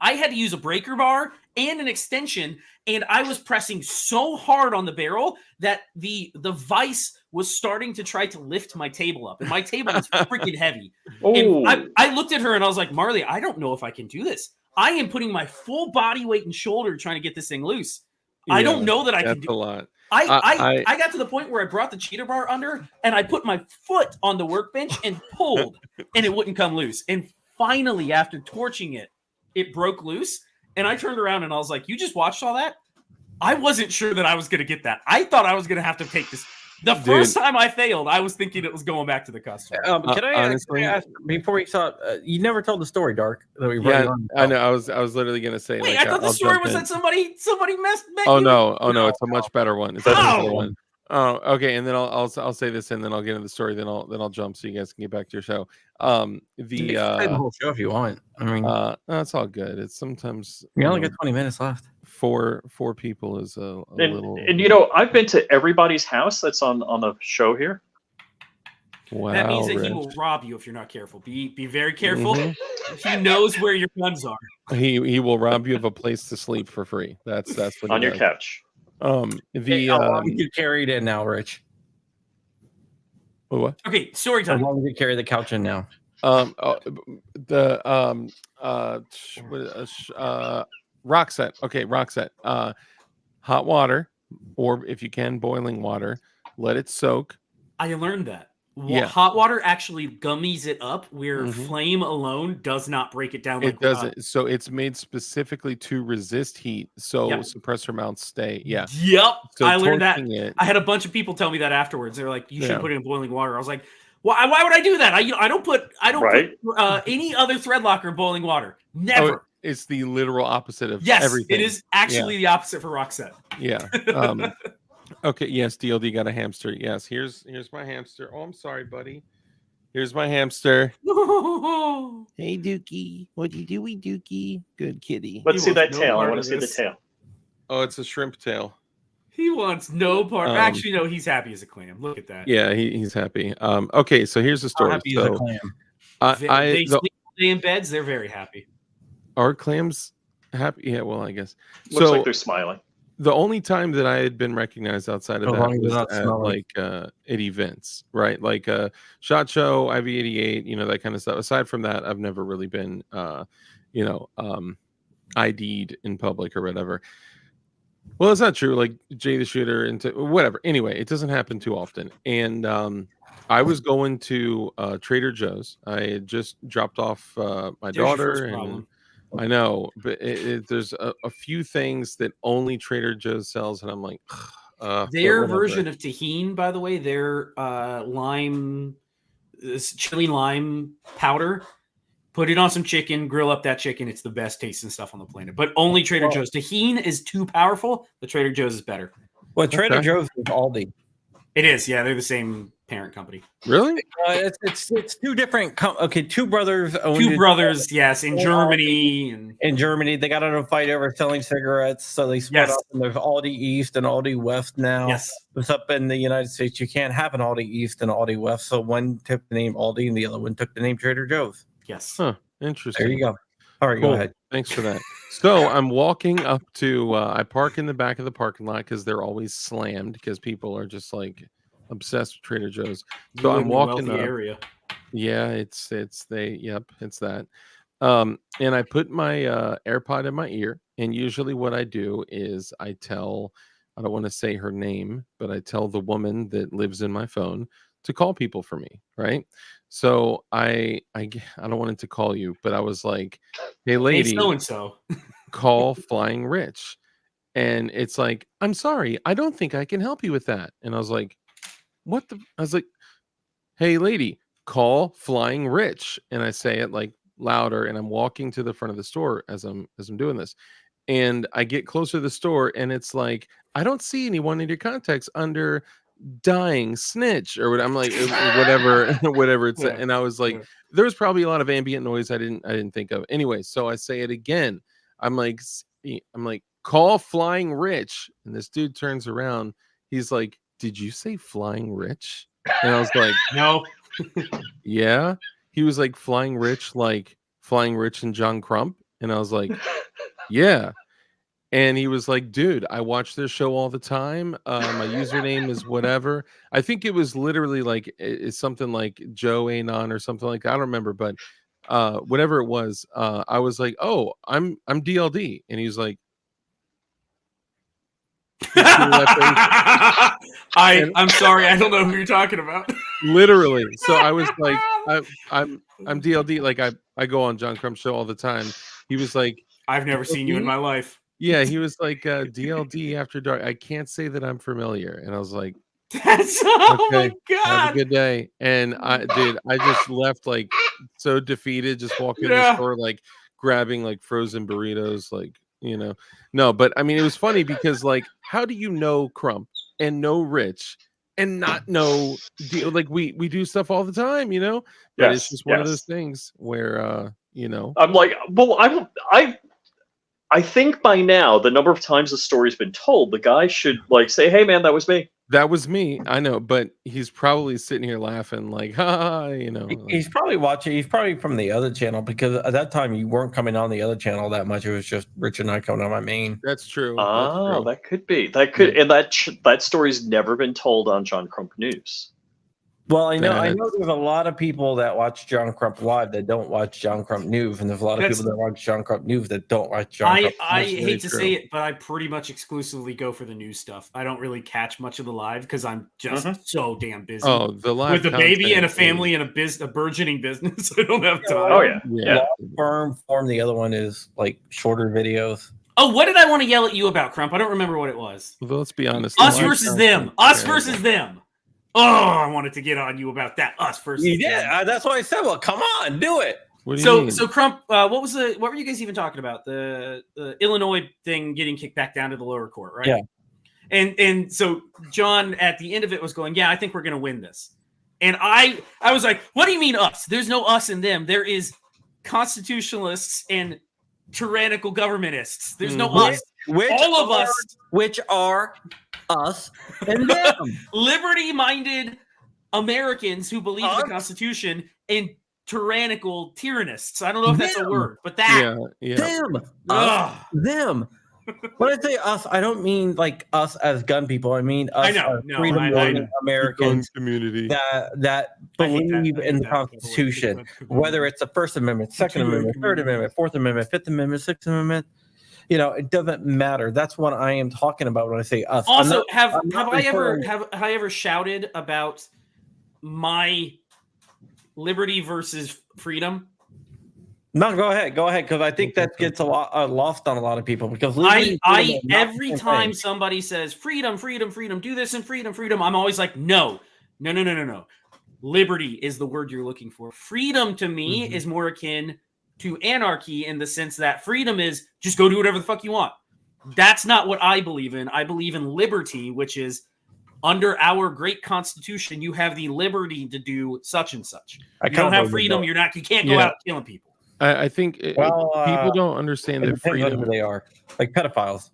I had to use a breaker bar and an extension, and I was pressing so hard on the barrel that the vise was starting to try to lift my table up, and my table was freaking heavy. And I looked at her and I was like, Marley, I don't know if I can do this. I am putting my full body weight and shoulder trying to get this thing loose. I don't know that I can do a lot. I got to the point where I brought the cheater bar under and I put my foot on the workbench and pulled and it wouldn't come loose. And finally, after torching it, it broke loose. And I turned around and I was like, you just watched all that? I wasn't sure that I was going to get that. I thought I was going to have to take this. The first time I failed, I was thinking it was going back to the customer. Can I ask before we saw? You never told the story, Dark. That we I know. I was literally gonna say. Wait, I thought the story was that somebody messed. Oh no! It's a much better one. It's a better one. Oh, okay. And then I'll say this, and then I'll get into the story. Then I'll jump so you guys can get back to your show. The whole show if you want. I mean, no, it's all good. It's sometimes we only got 20 minutes left. Four people is a little. And I've been to everybody's house that's on the show here. Wow, that means that he will rob you if you're not careful. Be very careful. He knows where your guns are. He will rob you of a place to sleep for free. That's what on your couch. You carried in now, Rich. What? Okay, story time. How long did you carry the couch in now? Rock set. Okay, rock set. Hot water, or if you can, boiling water. Let it soak. I learned that. Hot water actually gummies it up, where Mhm. flame alone does not break it down. It doesn't. So it's made specifically to resist heat. So Yep. suppressor mounts stay. Yeah. Yep. So I learned that. torching it. I had a bunch of people tell me that afterwards. They're like, "You should Yeah. put it in boiling water." I was like, "Why would I do that? I don't put any other thread locker in boiling water. Never." Oh, it's the literal opposite of Yes, everything. it is actually the opposite for Roxette. Yeah. Okay. Yes, DLD got a hamster. Yes. Here's my hamster. Oh, I'm sorry, buddy. Here's my hamster. Hey, Dookie. What you doing, Dookie? Good kitty. Let's see that no tail. I part want to of see the this. tail. Oh, it's a shrimp tail. He wants no part. Actually, no, he's happy as a clam. Look at that. Yeah, he's happy. Okay, so here's the story. Happy as a clam. They sleep all day in beds. They're very happy. Are clams happy? Yeah, well, I guess. Looks like they're smiling. The only time that I had been recognized outside of that was at like at events, right? Like SHOT Show, IV88, that kind of stuff. Aside from that, I've never really been ID'd in public or whatever. Well, it's not true. Like Jay the Shooter and whatever. Anyway, it doesn't happen too often. And I was going to Trader Joe's. I had just dropped off my daughter. And I know, but there's a few things that only Trader Joe's sells, and I'm like, their version of tahini, by the way, their chili lime powder. Put it on some chicken, grill up that chicken. It's the best tasting stuff on the planet. But only Trader Joe's. Tahini is too powerful. The Trader Joe's is better. Well, Trader Joe's is Aldi. It is. Yeah, they're the same parent company. Really? It's two different. Two brothers owned Two brothers, yes, in Germany. In Germany, they got in a fight over selling cigarettes, so they split up. And there's Aldi East and Aldi West now. Yes. It's up in the United States. You can't have an Aldi East and Aldi West, so one took the name Aldi and the other one took the name Trader Joe's. Yes. Huh. Interesting. There you go. All right, cool. Go ahead. Thanks for that. So I'm walking up to. I park in the back of the parking lot because they're always slammed because people are just like obsessed with Trader Joe's. So I'm walking up. Area. Yeah, it's that. And I put my AirPod in my ear, and usually what I do is I don't want to say her name, but I tell the woman that lives in my phone to call people for me, right? So I don't want it to call you, but I was like, hey lady, so and so call Flying Rich. And it's like, I'm sorry, I don't think I can help you with that. And I was like, I was like, hey lady, call Flying Rich. And I say it like louder, and I'm walking to the front of the store as I'm doing this. And I get closer to the store, and it's like, I don't see anyone in your contacts under dying snitch or what. I'm like, whatever it's and I was like, there was probably a lot of ambient noise I didn't think of. Anyway, so I say it again. I'm like, call Flying Rich. And this dude turns around. He's like, did you say Flying Rich? And I was like, no. Yeah. He was like, Flying Rich, like Flying Rich and John Crump. And I was like, yeah. And he was like, dude, I watch this show all the time. My username is whatever. I think it was literally like, it's something like Joe Anon or something like that. I don't remember, but whatever it was, I was like, oh, I'm DLD. And he was like, I'm sorry, I don't know who you're talking about. Literally. So I was like, I'm DLD. Like I go on John Crump's show all the time. He was like, I've never seen you in my life. Yeah, he was like, DLD After Dark. I can't say that I'm familiar. And I was like, oh my God. Have a good day. And I just left like so defeated, just walking in the store, like grabbing like frozen burritos, like, no, but I mean, it was funny because like, how do you know Crump and know Rich and not know, like we do stuff all the time, but it's just one of those things where, I'm like, well, I think by now, the number of times the story's been told, the guy should like say, hey man, that was me. That was me. I know, but he's probably sitting here laughing like, ha, He's probably watching. He's probably from the other channel because at that time you weren't coming on the other channel that much. It was just Rich and I coming on my main. That's true. Oh, that could be. That could, and that story's never been told on John Crump News. Well, I know there's a lot of people that watch John Crump live that don't watch John Crump News, and there's a lot of people that watch John Crump News that don't watch John Crump. I hate to say it, but I pretty much exclusively go for the news stuff. I don't really catch much of the live because I'm just so damn busy. Oh, the live with a baby and a family and a burgeoning business. I don't have time. Oh yeah. Firm form. The other one is like shorter videos. Oh, what did I want to yell at you about, Crump? I don't remember what it was. Well, let's be honest. Us versus them. Us versus them. Oh, I wanted to get on you about that. Us versus them. That's why I said, well, come on, do it. What do you mean? So Crump, what were you guys even talking about? The Illinois thing getting kicked back down to the lower court, right? Yeah. And so John at the end of it was going, yeah, I think we're going to win this. And I was like, what do you mean us? There's no us and them. There is constitutionalists and tyrannical governmentists. There's no us. All of us. Which are us and them. Liberty-minded Americans who believe in the Constitution and tyrannical tyrannists. I don't know if that's a word, but that. Yeah. Them. Them. When I say us, I don't mean like us as gun people. I mean us as freedom-loving Americans community that believe in the Constitution, whether it's the First Amendment, Second Amendment, Third Amendment, Fourth Amendment, Fifth Amendment, Sixth Amendment. It doesn't matter. That's what I am talking about when I say us. Also, have I ever shouted about my liberty versus freedom? No, go ahead, because I think that gets a lot lost on a lot of people. Because every time somebody says freedom, do this and freedom, I'm always like, no. Liberty is the word you're looking for. Freedom to me is more akin to anarchy in the sense that freedom is just go do whatever the fuck you want. That's not what I believe in. I believe in liberty, which is under our great Constitution, you have the liberty to do such and such. You don't have freedom. You can't go out killing people. I think people don't understand that freedom. Who they are, like pedophiles.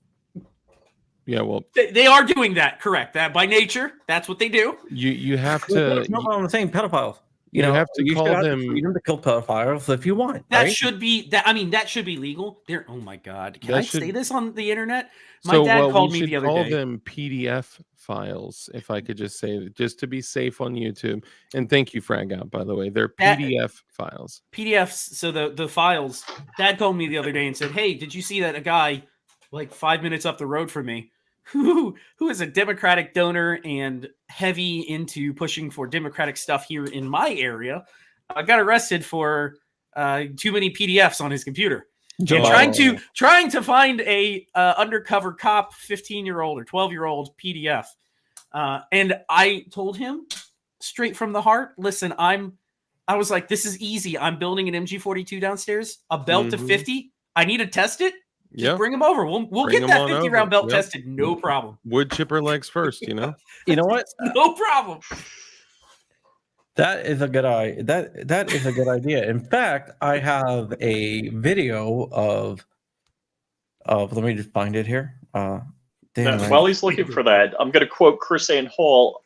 Yeah, well, they are doing that. Correct. That by nature, that's what they do. You have to. No, I'm saying pedophiles. You have to call them freedom to kill pedophiles if you want. That should be that. I mean, that should be legal. Oh my God! Can I say this on the internet? My dad called me the other day. Call them PDF files, if I could just say, just to be safe on YouTube. And thank you, Frag Out, by the way. They're PDF files. PDFs. So the files. Dad called me the other day and said, "Hey, did you see that a guy like 5 minutes up the road from me?" Who is a Democratic donor and heavy into pushing for Democratic stuff here in my area, got arrested for too many PDFs on his computer. And trying to find a undercover cop 15-year-old or 12-year-old PDF. And I told him straight from the heart, listen, I was like, this is easy. I'm building an MG42 downstairs, a belt to 50. I need to test it. Just bring them over. We'll get that 50-round belt tested. No problem. Wood chipper legs first, You know what? No problem. That is a good idea. That is a good idea. In fact, I have a video of let me just find it here. While he's looking for that, I'm going to quote Chris Ann Hall: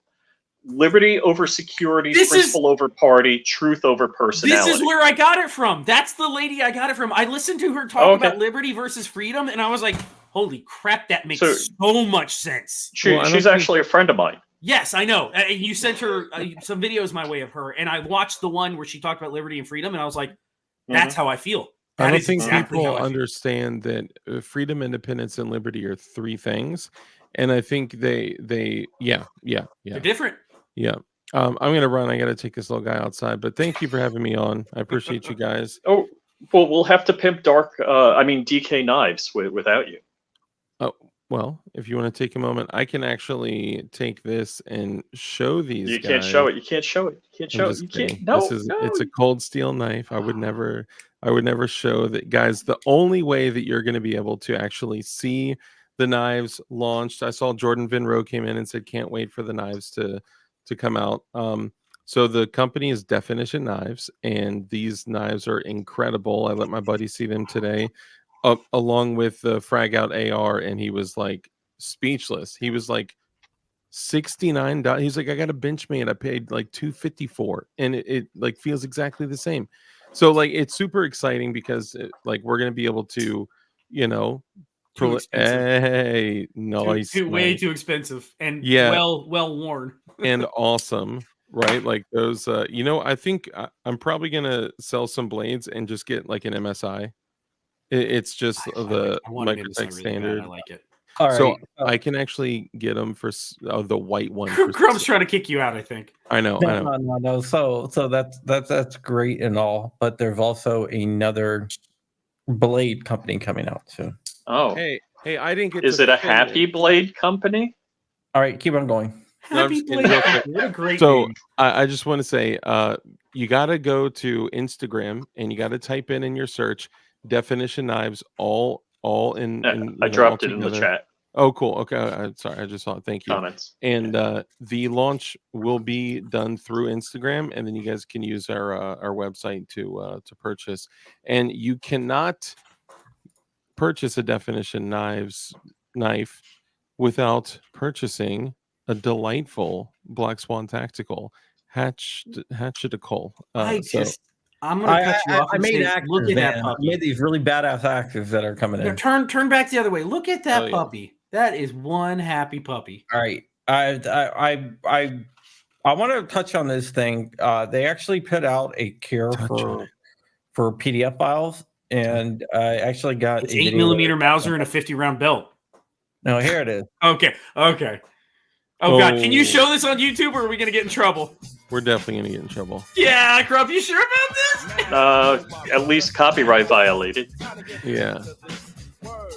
"Liberty over security, principle over party, truth over personality." This is where I got it from. That's the lady I got it from. I listened to her talk about liberty versus freedom, and I was like, holy crap, that makes so much sense. She's actually a friend of mine. Yes, I know. And you sent her some videos my way of her, and I watched the one where she talked about liberty and freedom, and I was like, that's how I feel. I don't think people understand that freedom, independence, and liberty are three things. And I think they're different. Yeah. I'm going to run. I got to take this little guy outside, but thank you for having me on. I appreciate you guys. Oh, well, we'll have to pimp DK Knives without you. Oh, well, if you want to take a moment, I can actually take this and show these You guys. Can't show it. You can't show it. You can't show it. You can't. No, it's a cold steel knife. I would never show that, guys. The only way that you're going to be able to actually see the knives launched. I saw Jordan Vinro came in and said, can't wait for the knives to come out. So the company is Definition Knives, and these knives are incredible. I let my buddy see them today, along with the Frag Out AR, and he was like speechless. He was like $69. He's like, I got a Benchmade. I paid like $254, and it like feels exactly the same. So like it's super exciting because like we're gonna be able to, Hey, nice. Way too expensive and well worn and awesome. right? Like those. I think I'm probably gonna sell some blades and just get like an MSI. It's just the I want an Microtech MSI really standard. bad. I like it. All So right. I can actually get them for the white one. For Crumb's trying to kick you out, I think. I know. No. So that's great and all, but there's also another blade company coming out soon. Oh, Hey, I didn't get. is it a Happy Blade company? All right, keep on going. No, I'm Happy just kidding, Blade. real quick. What a great So name. I just want to say, you got to go to Instagram and you got to type in your search definition knives all in. I dropped it in the together. chat. Oh, cool. Okay, I'm sorry, I just saw it. Thank you. Comments. And the launch will be done through Instagram, and then you guys can use our website to purchase. And you cannot purchase a definition knife without purchasing a delightful Black Swan Tactical hatchetical. I'm gonna cut you off. I made say, actors, look at man. that I puppy. made these really badass actors that are coming in. Turn back the other way. Look at that Oh, yeah. puppy. That is one happy puppy. All right, I want to touch on this thing. They actually put out a cure for PDF files, and I actually got It's a 8mm Mauser and a 50-round belt. No, here it is. Okay. Oh God, can you show this on YouTube, or are we gonna get in trouble? We're definitely gonna get in trouble. Yeah, Crump, you sure about this? At least copyright violated. Yeah.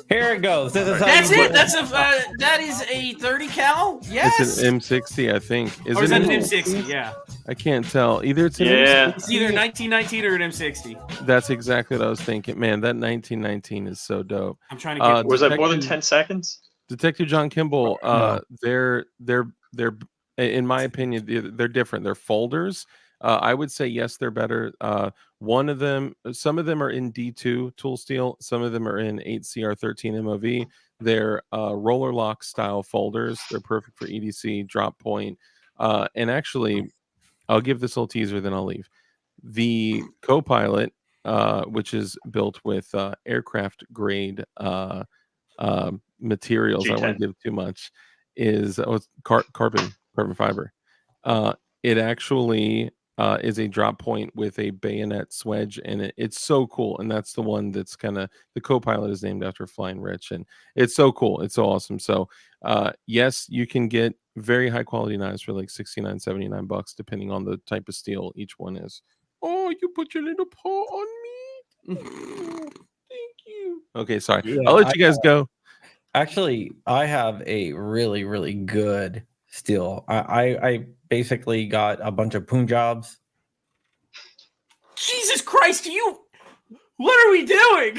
Here it goes. This is how That's you it. That is a 30 cal. Yes. It's an M60, I think. Or is that an M60? Yeah. I can't tell. Either it's an Yeah. M60. It's either 1919 or an M60. That's exactly what I was thinking. Man, that 1919 is so dope. I'm trying to get. Was that more than 10 seconds? Detective John Kimball, No. they're in my opinion, they're different. They're folders. I would say yes, they're better. One of them, some of them are in D2 tool steel, some of them are in 8CR13 MOV. They're roller lock style folders. They're perfect for EDC, drop point. And actually, I'll give this little teaser, then I'll leave. The Copilot, which is built with aircraft grade materials, G10. I won't give too much, is carbon fiber. It actually is a drop point with a bayonet swedge in it. It's so cool, and that's the one that's kind of, the Copilot is named after Flying Rich, and it's so cool. It's so awesome. So yes, you can get very high quality knives for like $69-$79 depending on the type of steel each one is. Oh, you put your little paw on me. Thank you. Okay, sorry. Yeah, I'll let you guys go. Actually, I have a really, really good steel. I basically got a bunch of Punjabs. Jesus Christ, what are we doing?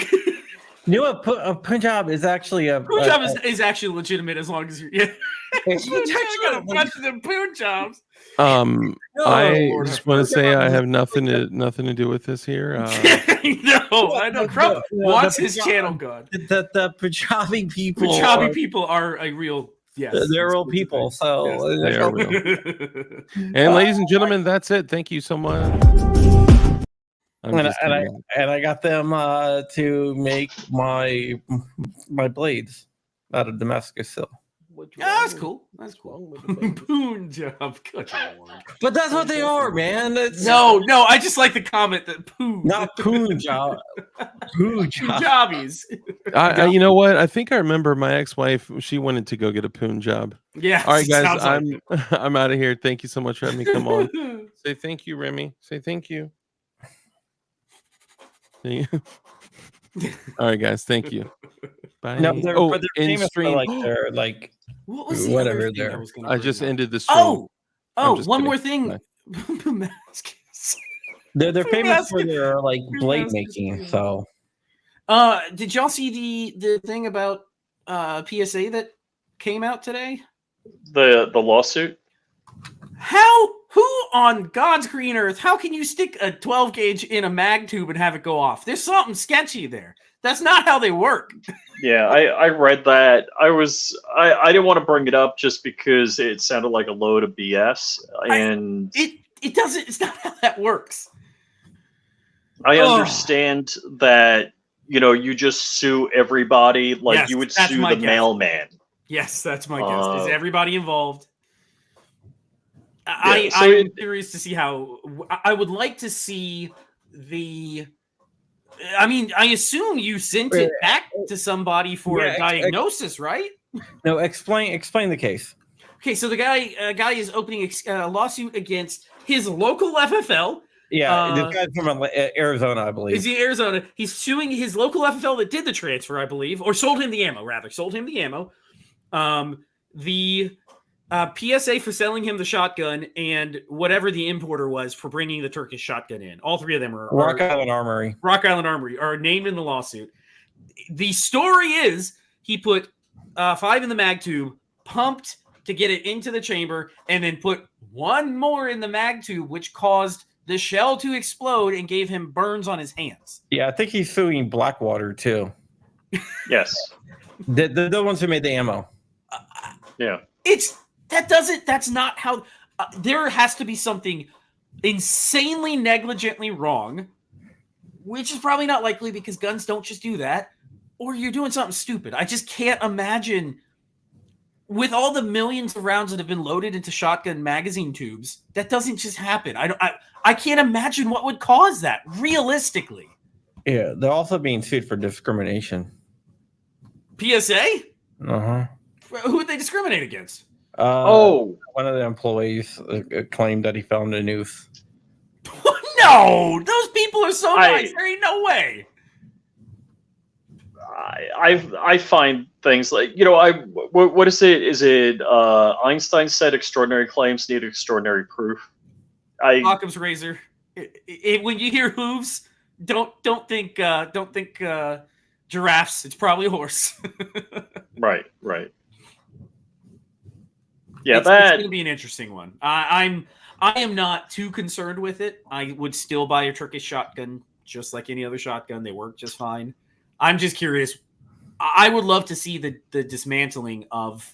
You know what? A Punjab is actually a Punjab is actually legitimate as long as you're. Yeah. I got a bunch of them Punjabs. I just want to say I have nothing to do with this here. No, I know. Crump wants his channel gone. The Punjabi people. People are a real. Yes, they're real people. So They are real. And ladies and gentlemen, that's it. Thank you so much. And I got them to make my blades out of Damascus silk. That's cool. Punjab. But that's what they are, man. No, I just like the comment that Poon. Not Punjab. Punjabis. You know what? I think I remember my ex-wife. She wanted to go get a Punjab. Yeah. All right, guys. I'm out of here. Thank you so much for having me come on. Say thank you, Remy. Say thank you. All right, guys. Thank you. Bye. No, they're famous for like what was whatever there. I just ended the stream. One more thing. They're famous for their like blade making. So, did y'all see the thing about PSA that came out today? The lawsuit. Who on God's green earth? How can you stick a 12 gauge in a mag tube and have it go off? There's something sketchy there. That's not how they work. Yeah, I read that. I didn't want to bring it up just because it sounded like a load of BS, and it doesn't. It's not how that works. I understand that you just sue everybody like yes, you would sue the mailman. Yes, that's my guess. Is everybody involved? I'm curious to see how. I would like to see the. I mean, I assume you sent it back to somebody for a diagnosis, right? No, explain the case. Okay, so the guy is opening a lawsuit against his local FFL. Yeah, this guy's from Arizona, I believe. Is he Arizona? He's suing his local FFL that did the transfer, I believe, or sold him the ammo, rather. Sold him the ammo. The PSA for selling him the shotgun, and whatever the importer was for bringing the Turkish shotgun in. All three of them are Rock Island Armory. Rock Island Armory are named in the lawsuit. The story is he put 5 in the mag tube, pumped to get it into the chamber, and then put 1 more in the mag tube, which caused the shell to explode and gave him burns on his hands. Yeah, I think he's suing Blackwater too. Yes. The ones who made the ammo. Yeah. That's not how. There has to be something insanely negligently wrong, which is probably not likely because guns don't just do that, or you're doing something stupid. I just can't imagine, with all the millions of rounds that have been loaded into shotgun magazine tubes, that doesn't just happen. I can't imagine what would cause that realistically. Yeah, they're also being sued for discrimination. PSA? Uh-huh. Who would they discriminate against? One of the employees claimed that he found a noose. No, those people are so nice. There ain't no way. I find things like, what is it? Is it Einstein said extraordinary claims need extraordinary proof? Occam's razor. When you hear hooves, don't think giraffes. It's probably a horse. Right. Yeah, it's going to be an interesting one. I am not too concerned with it. I would still buy a Turkish shotgun just like any other shotgun. They work just fine. I'm just curious. I would love to see the dismantling of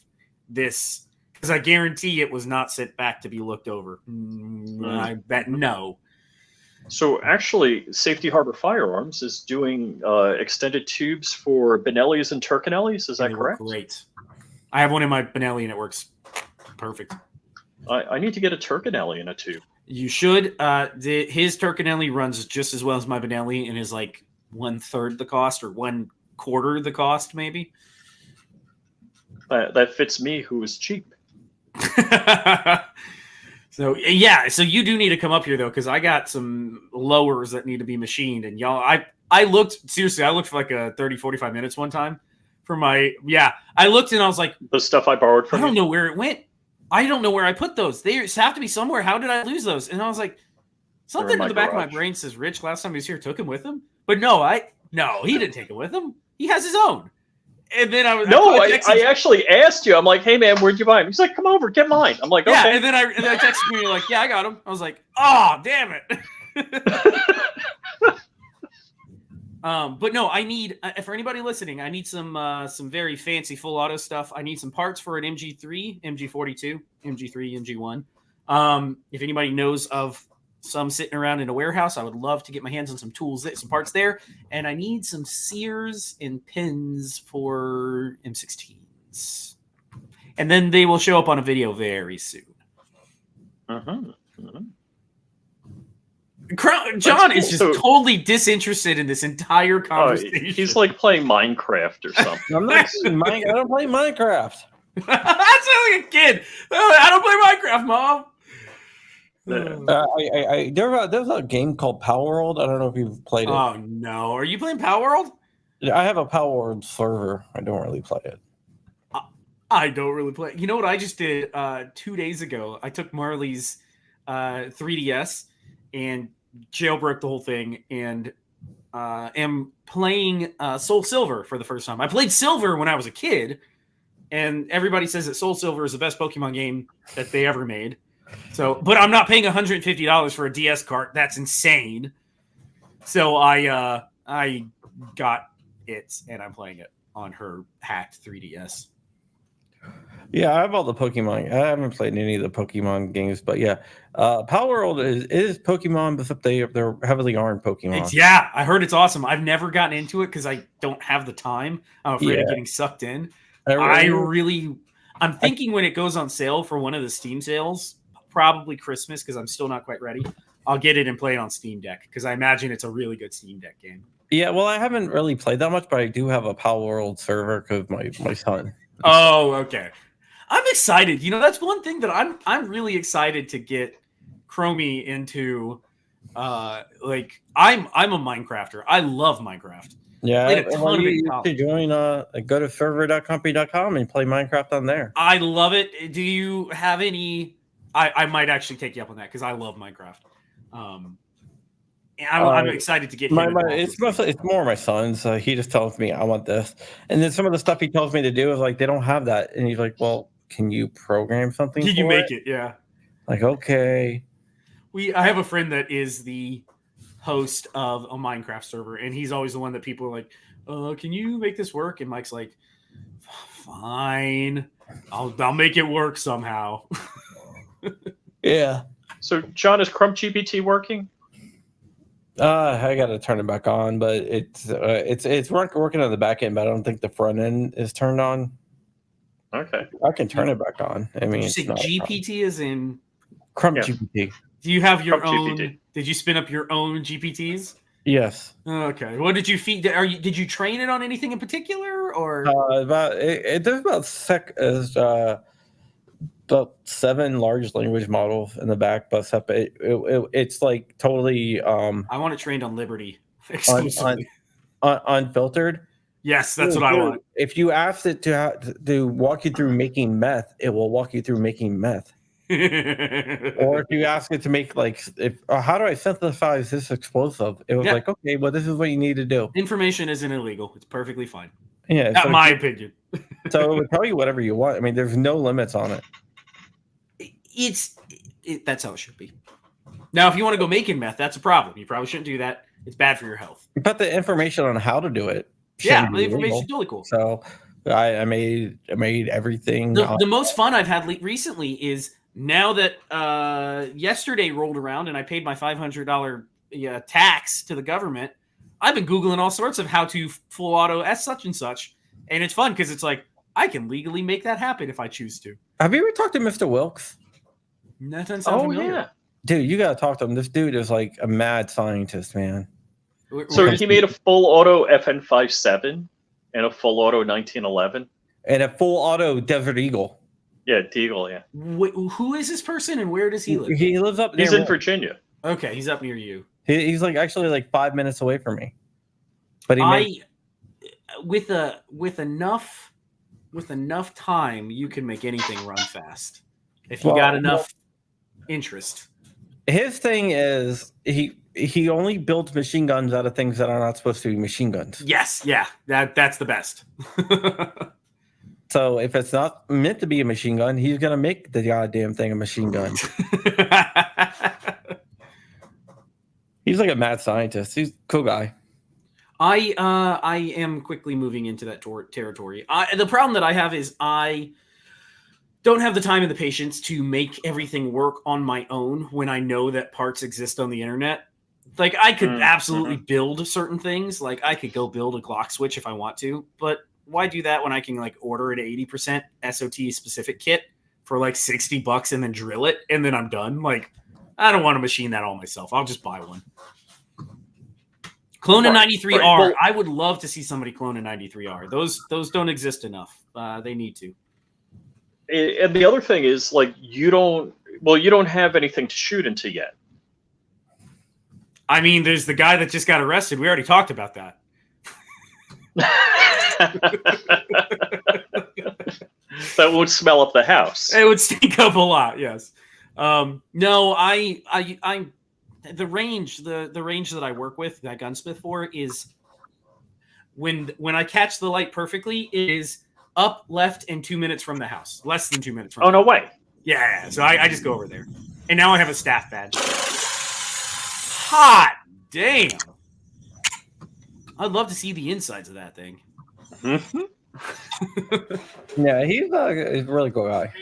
this, because I guarantee it was not sent back to be looked over. I bet no. So actually, Safety Harbor Firearms is doing extended tubes for Benellis and Turkinellis. Is that correct? Great. I have one in my Benelli and it works perfect. I need to get a Turkinelli in a tube. You should. His Turkinelli runs just as well as my Benelli and is like 1/3 the cost or 1/4 the cost, maybe. That fits me, who is cheap. So you do need to come up here though, because I got some lowers that need to be machined, and y'all, I looked for like a 30-45 minutes one time for my I looked and I was like, the stuff I borrowed from I don't know where it went. I don't know where I put those. They have to be somewhere. How did I lose those? And I was like, something in the back of my brain says Rich last time he was here took him with him. But no, he didn't take it with him. He has his own. And then I actually asked you. I'm like, hey man, where'd you buy him? He's like, come over, get mine. I'm like, okay. And then I texted you like, yeah, I got him. I was like, oh, damn it. But no, I need for anybody listening, I need some very fancy full auto stuff. I need some parts for an MG3, MG42, MG3, MG1. If anybody knows of some sitting around in a warehouse, I would love to get my hands on some tools, some parts there. And I need some sears and pins for M16s. And then they will show up on a video very soon. John is just totally disinterested in this entire conversation. He's like playing Minecraft or something. I'm not I don't play Minecraft. That sounds like a kid. I don't play Minecraft, Mom. There's a game called Power World. I don't know if you've played it. Oh no, are you playing Power World? I have a Power World server. I don't really play it. I don't really play. You know what I just did 2 days ago? I took Marley's 3DS and jailbroke the whole thing, and am playing Soul Silver for the first time. I played Silver when I was a kid, and everybody says that Soul Silver is the best Pokemon game that they ever made. So, but I'm not paying $150 for a DS cart. That's insane. So I got it, and I'm playing it on her hacked 3DS. Yeah, I have all the Pokemon. I haven't played any of the Pokemon games, but yeah, Power World is Pokemon, but they're heavily armed Pokemon. I heard it's awesome. I've never gotten into it because I don't have the time. I'm afraid of getting sucked in. I'm thinking when it goes on sale for one of the Steam sales, probably Christmas because I'm still not quite ready. I'll get it and play it on Steam Deck because I imagine it's a really good Steam Deck game. Yeah, well, I haven't really played that much, but I do have a Pal World server because my son. Oh, okay. I'm excited. You know, that's one thing that I'm really excited to get Chromie into. Like I'm a Minecrafter. I love Minecraft. Yeah, Played a ton well, of it in you college. should join. Go to server.company.com and play Minecraft on there. I love it. Do you have any? I might actually take you up on that because I love Minecraft. And I'm excited to get him. It's more my son's. He just tells me I want this, and then some of the stuff he tells me to do is like they don't have that, and he's like, "Well, can you program something? Can you make it? Yeah. Like, okay. I have a friend that is the host of a Minecraft server, and he's always the one that people are like, can you make this work? And Mike's like, fine, I'll make it work somehow. Yeah. So, John, is Crump GPT working? I got to turn it back on, but it's working on the back end, but I don't think the front end is turned on. Okay. I can turn it back on. I mean, did you say GPT is in Crump Yes. GPT. Do you have your Crump own? GPT. Did you spin up your own GPTs? Yes. Okay. What did you feed? Did you train it on anything in particular, or? There's about 7 large language models in the back, but it's like totally I want it trained on Liberty exclusively. Unfiltered. Yes, that's what I want. If you ask it to walk you through making meth, it will walk you through making meth. Or if you ask it to make how do I synthesize this explosive? It was like, okay, well, this is what you need to do. Information isn't illegal. It's perfectly fine. Yeah, in my opinion. So it would tell you whatever you want. I mean, there's no limits on it. That's how it should be. Now, if you want to go making meth, that's a problem. You probably shouldn't do that. It's bad for your health. But the information on how to do it. Yeah, the information's totally cool. So I made everything. The most fun I've had recently is now that yesterday rolled around and I paid my $500 tax to the government. I've been Googling all sorts of how to full auto S such and such. And it's fun because it's like, I can legally make that happen if I choose to. Have you ever talked to Mr. Wilkes? That doesn't sound familiar. Yeah. Dude, you got to talk to him. This dude is like a mad scientist, man. So he made a full auto FN57 and a full auto 1911. And a full auto Desert Eagle. Yeah, Deagle, yeah. Who is this person and where does he live? He lives up He's near in Virginia. Okay, he's up near you. He's actually 5 minutes away from me. But with enough time, you can make anything run fast. If you got enough interest. His thing is he only builds machine guns out of things that are not supposed to be machine guns. Yes, yeah. That's the best. So if it's not meant to be a machine gun, he's gonna make the goddamn thing a machine gun. He's like a mad scientist. He's a cool guy. I am quickly moving into that territory. The problem that I have is I don't have the time and the patience to make everything work on my own when I know that parts exist on the internet. Like, I could absolutely build certain things. Like, I could go build a Glock switch if I want to, but why do that when I can order an 80% SOT specific kit for $60 and then drill it and then I'm done? Like, I don't want to machine that all myself. I'll just buy one. Clone a 93R. Well, I would love to see somebody clone a 93R. Those don't exist enough. They need to. And the other thing is, you don't have anything to shoot into yet. I mean, there's the guy that just got arrested. We already talked about that. That would smell up the house. It would stink up a lot. Yes. No, I the range that I work with that gunsmith for is when I catch the light perfectly, it is up, left, and 2 minutes from the house. Less than 2 minutes from. Oh, no way. Yeah. So I just go over there, and now I have a staff badge. Hot damn! I'd love to see the insides of that thing. Yeah, he's a really cool guy.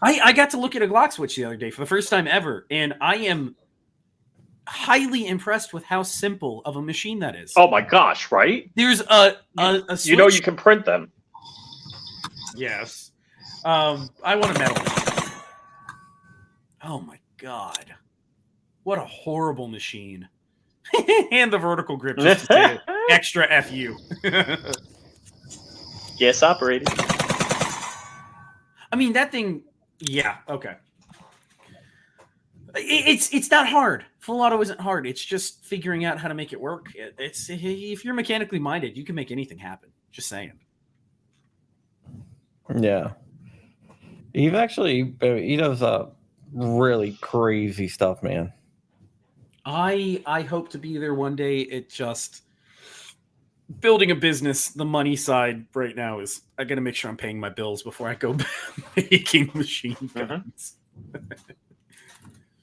I got to look at a Glock switch the other day for the first time ever, and I am highly impressed with how simple of a machine that is. Oh my gosh! Right? There's a switch. You can print them. Yes. I want a metal one. Oh my god. What a horrible machine. And the vertical grip just to say extra FU. Yes, operating. I mean, that thing, yeah, okay. It's not hard. Full auto isn't hard. It's just figuring out how to make it work. It's if you're mechanically minded, you can make anything happen. Just saying. Yeah. He does really crazy stuff, man. I hope to be there one day. It just building a business, the money side right now is I got to make sure I'm paying my bills before I go making machine guns.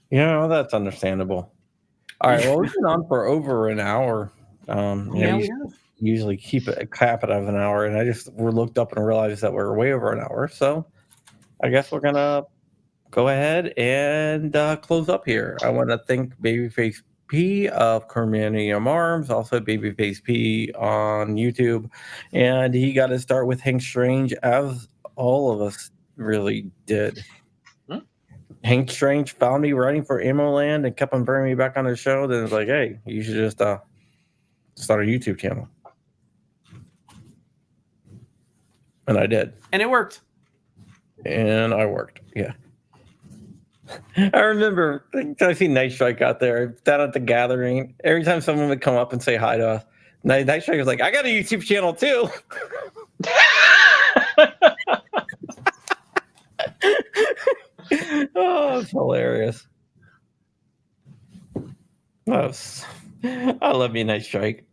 Yeah, that's understandable. All right, well, we've been on for over an hour. We usually keep it a cap it of an hour, and we looked up and realized that we're way over an hour. So I guess we're gonna go ahead and close up here. I want to thank Babyface P of Vandium Arms, also Babyface P on YouTube, and he got to start with Hank Strange, as all of us really did. Hank Strange found me writing for Ammo Land and kept on bringing me back on the show. Then it's like, hey, you should just start a YouTube channel. And I did. And it worked. And I worked, yeah. I remember I see Night Strike out there down at the gathering. Every time someone would come up and say hi to us, Night Strike was like, I got a YouTube channel too. Oh, it's hilarious. I love you, Night Strike.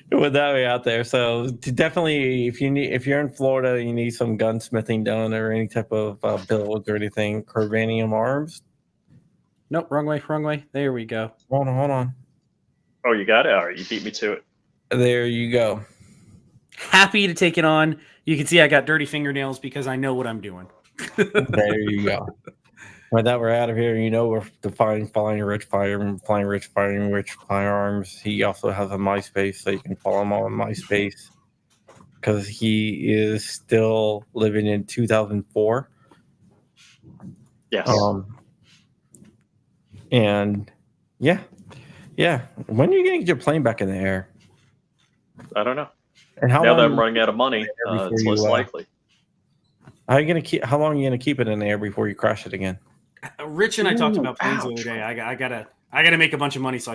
With that way out there, so definitely, if you're in Florida, you need some gunsmithing done or any type of builds or anything. Vandium Arms. Nope, wrong way. There we go. Hold on. Oh, you got it. All right, you beat me to it. There you go. Happy to take it on. You can see I got dirty fingernails because I know what I'm doing. There you go. With that, we're out of here. You know, we're following Rich Firearms. He also has a MySpace, so you can follow him on MySpace because he is still living in 2004. Yes. And yeah. When are you gonna get your plane back in the air? I don't know. And now that I'm running out of money, it's less likely. How long are you gonna keep it in the air before you crash it again? Rich and I talked about planes the other day. I gotta make a bunch of money so